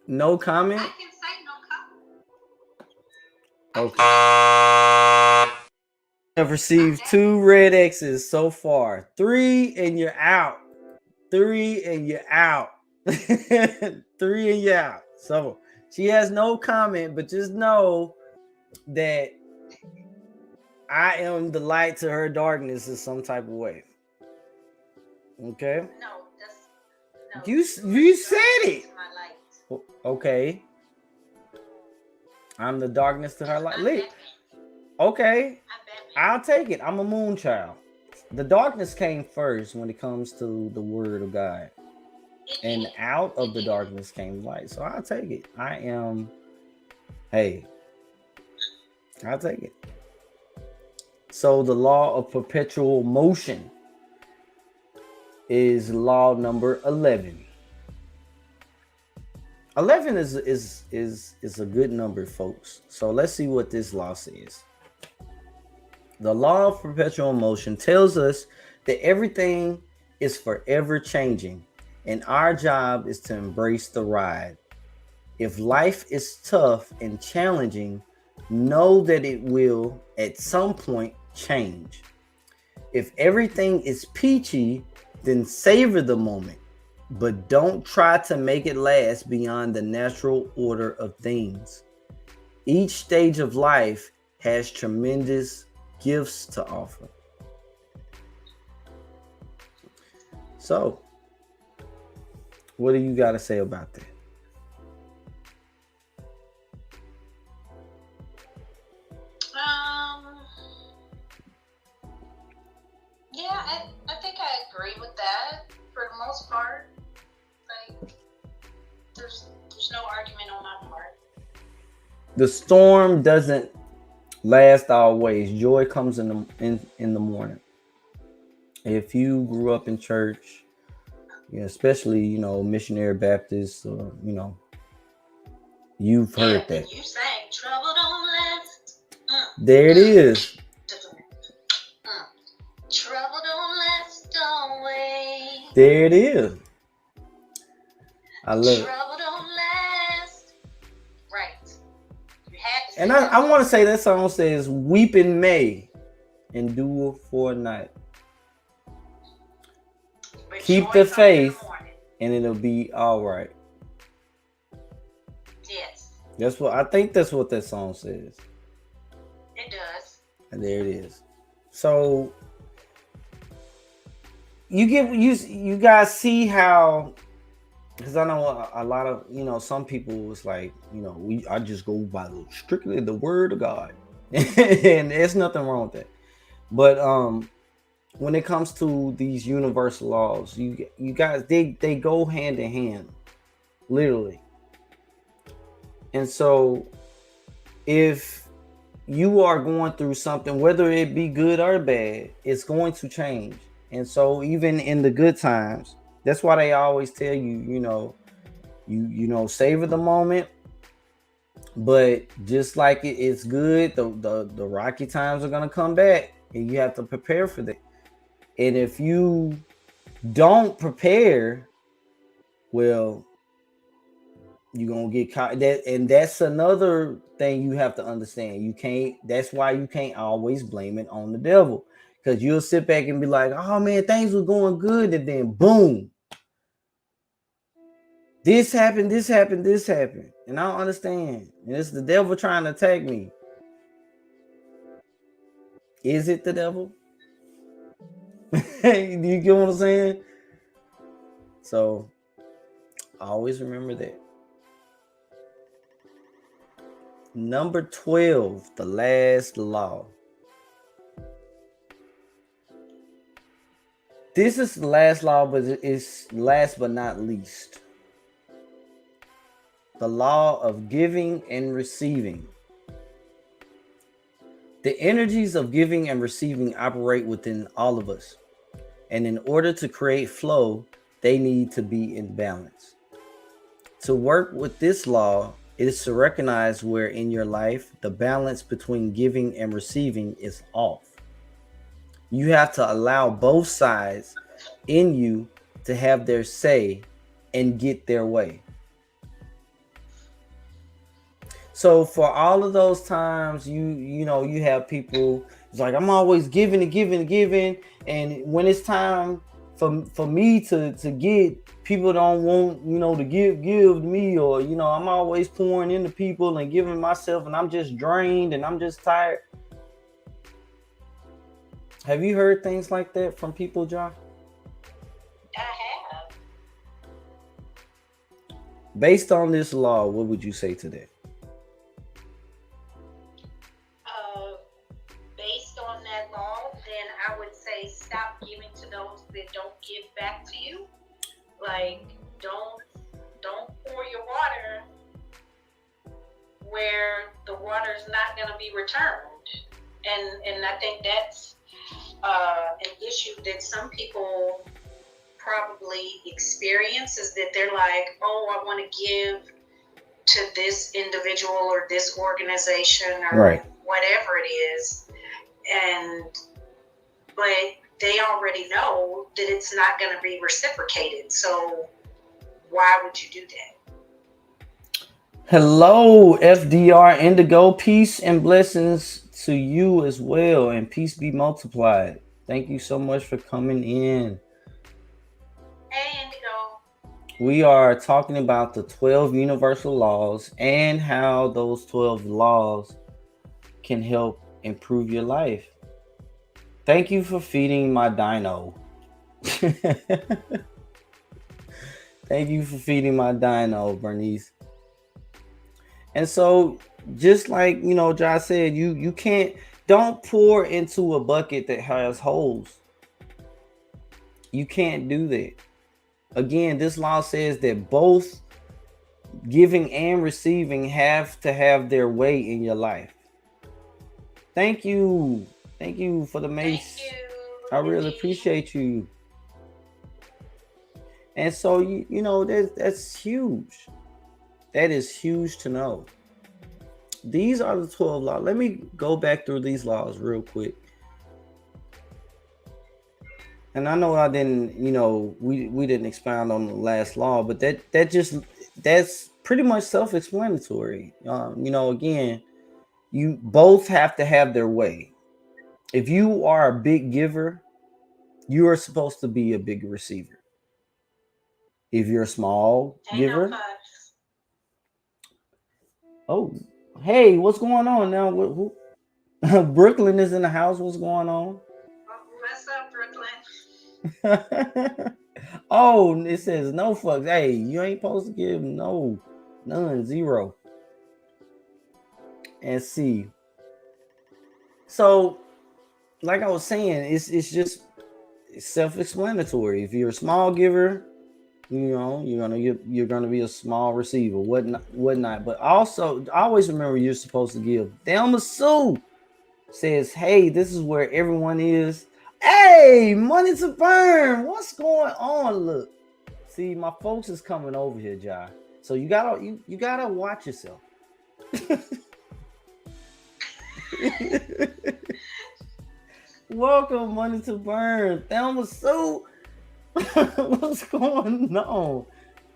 No comment? I can say no comment. Okay. I've received 2 red X's so far. 3 and you're out. 3 and you're out. 3 and you're out. So she has no comment, but just know that I am the light to her darkness in some type of way. Okay? No, that's no. You said it. To my light. Okay. I'm the darkness to her light. I'm Okay. Batman. I'll take it. I'm a moon child. The darkness came first when it comes to the word of God. And out of the darkness came light. So I'll take it. I'll take it. So the law of perpetual motion is law number 11. 11 is a good number, folks. So let's see what this law says. The law of perpetual motion tells us that everything is forever changing, and our job is to embrace the ride. If life is tough and challenging, know that it will at some point change. If everything is peachy, then savor the moment, but don't try to make it last beyond the natural order of things. Each stage of life has tremendous gifts to offer. So, what do you got to say about that? Yeah, I think I agree with that for the most part. Like, there's no argument on my part. The storm doesn't last always. Joy comes in the morning. If you grew up in church, especially missionary Baptist, or you've heard that. You sang "Trouble Don't Last." There it is. Trouble don't last always. There it is. I love it. Trouble don't last. Right. You had to. And I want to say that song says, "Weeping may endure for a night. But Keep the faith, and it'll be all right." Yes. That's what that song says. It does. And there it is. So you guys see how, because I know a lot of some people was like, I just go by strictly the word of God. And there's nothing wrong with that. But when it comes to these universal laws, you guys, they go hand in hand, literally. And so if you are going through something, whether it be good or bad, it's going to change. And so even in the good times, that's why they always tell you, savor the moment. But just like it's good, the rocky times are gonna come back, and you have to prepare for that. And if you don't prepare, well, you're gonna get caught. That's another thing you have to understand. That's why you can't always blame it on the devil. Because you'll sit back and be like, oh man, things were going good, and then boom. This happened. And I don't understand. And it's the devil trying to attack me. Is it the devil? Do you get what I'm saying? So always remember that. Number 12, the last law. This is the last law, but it's last but not least. The law of giving and receiving. The energies of giving and receiving operate within all of us. And in order to create flow, they need to be in balance. To work with this law, It is to recognize where in your life the balance between giving and receiving is off. You have to allow both sides in you to have their say and get their way. So for all of those times you have people, it's like I'm always giving and giving and giving, and when it's time for me to get, people don't want to give to me, or I'm always pouring into people and giving myself, and I'm just drained and I'm just tired. Have you heard things like that from people, John? I have. Based on this law, what would you say to that? Based on that law, then I would say stop giving to those that don't give back to you. Like, don't pour your water where the water is not going to be returned. And I think that's an issue that some people probably experience, is that they're like, oh, I want to give to this individual or this organization or Right. whatever it is. But they already know that it's not going to be reciprocated. So why would you do that? Hello, FDR Indigo. Peace and blessings to you as well, and peace be multiplied. Thank you so much for coming in. Hey, Indigo. We are talking about the 12 universal laws and how those 12 laws can help improve your life. Thank you for feeding my dino. Thank you for feeding my dino, Bernice. And so, just like Josh said, you don't pour into a bucket that has holes. You can't do that. Again, this law says that both giving and receiving have to have their way in your life. Thank you for the mace. Thank you. I really appreciate you. And so that's huge. That is huge to know. These are the 12 laws. Let me go back through these laws real quick. And I know I didn't, we didn't expound on the last law, but that's pretty much self-explanatory. Again, you both have to have their way. If you are a big giver, you are supposed to be a big receiver. If you're a small giver, oh, hey, what's going on now? Who? Brooklyn is in the house. What's going on? What's up, Brooklyn? Oh, it says no fucks. Hey, you ain't supposed to give none, zero. And see. So, like I was saying, it's just self-explanatory. If you're a small giver, you're gonna be a small receiver, whatnot. But also, always remember you're supposed to give. Thelma Sue says, "Hey, this is where everyone is." Hey, money to burn. What's going on? Look, see, my folks is coming over here, Jai. So you gotta watch yourself. Welcome, money to burn. Thelma Sue. What's going on?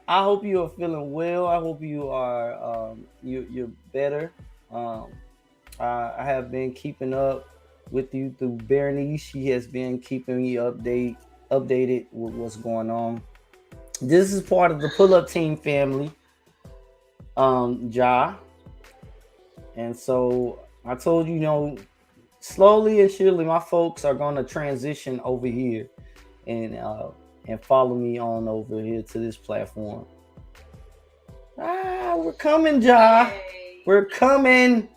I hope you are feeling well. I hope you are you're better. I have been keeping up with you through Bernice. She has been keeping me updated with what's going on. This is part of the pull-up team family, Ja. And so I told you, slowly and surely my folks are gonna transition over here and follow me on over here to this platform. We're coming, Ja. Yay. We're coming.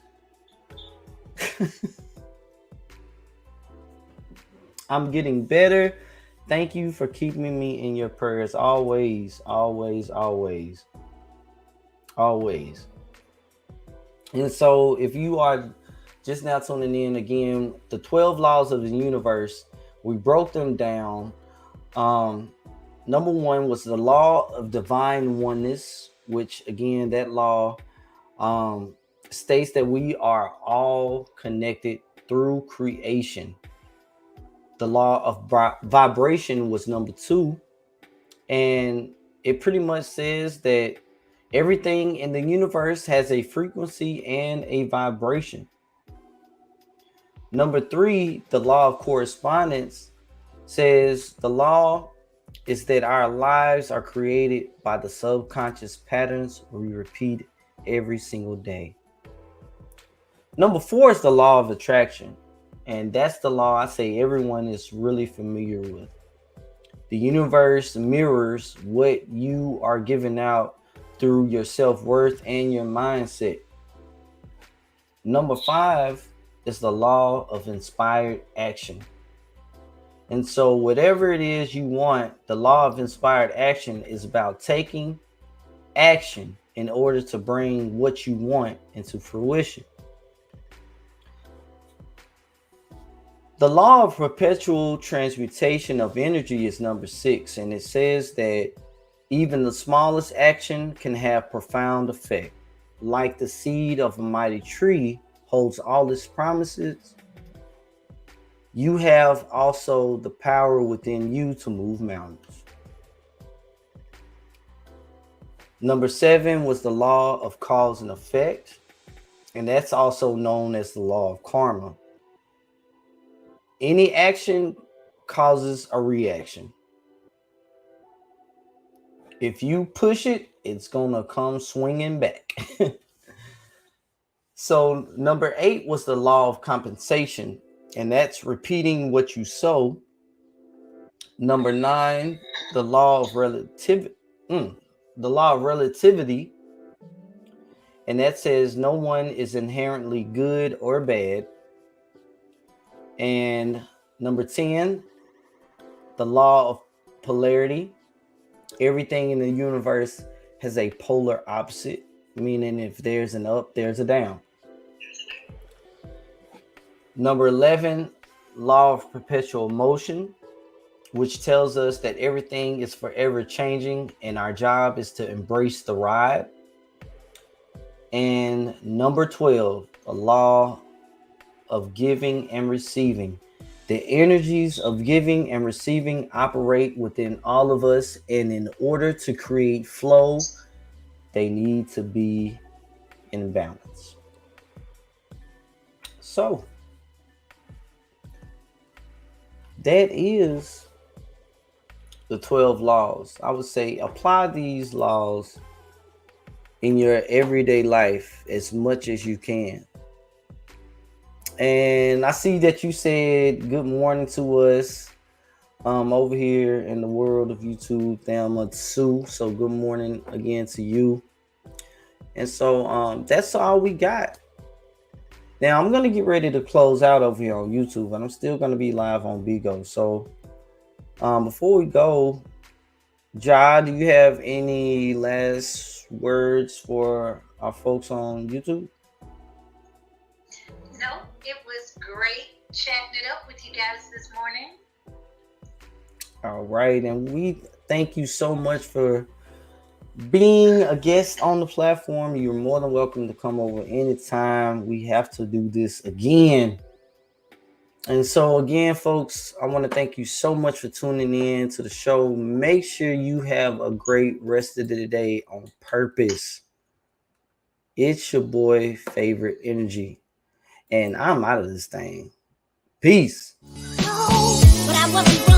I'm getting better. Thank you for keeping me in your prayers. Always, always, always. Always. And so if you are just now tuning in, again, the 12 laws of the universe, we broke them down. Number one was the law of divine oneness, which again, that law states that we are all connected through creation. The law of vibration was number 2, and it pretty much says that everything in the universe has a frequency and a vibration. Number 3, the law of correspondence says the law is that our lives are created by the subconscious patterns we repeat every single day. Number 4 is the law of attraction, and that's the law I say everyone is really familiar with. The universe mirrors what you are giving out through your self-worth and your mindset. Number 5 is the law of inspired action. And so whatever it is you want, the law of inspired action is about taking action in order to bring what you want into fruition. The law of perpetual transmutation of energy is number 6, and it says that even the smallest action can have profound effect. Like the seed of a mighty tree holds all its promises, you have also the power within you to move mountains. Number 7 was the law of cause and effect, and that's also known as the law of karma. Any action causes a reaction. If you push it, it's gonna come swinging back. So number 8 was the law of compensation, and that's repeating what you sow. Number 9, the law of relativity. And that says no one is inherently good or bad. And number 10, the law of polarity. Everything in the universe has a polar opposite, meaning if there's an up, there's a down. Number 11, law of perpetual motion, which tells us that everything is forever changing and our job is to embrace the ride. And number 12, the law of giving and receiving. The energies of giving and receiving operate within all of us, and in order to create flow, they need to be in balance. So that is the 12 laws. I would say apply these laws in your everyday life as much as you can. And I see that you said good morning to us over here in the world of YouTube, Thelma Sue. So good morning again to you. And so that's all we got. Now I'm going to get ready to close out over here on YouTube, and I'm still going to be live on Bigo. So before we go, Ja, do you have any last words for our folks on YouTube? No, it was great chatting it up with you guys this morning. All right, and we thank you so much for being a guest on the platform. You're more than welcome to come over anytime. We have to do this again. And so again, folks, I want to thank you so much for tuning in to the show. Make sure you have a great rest of the day on purpose. It's your boy, Favorite Energy, and I'm out of this thing. Peace. No, but I wasn't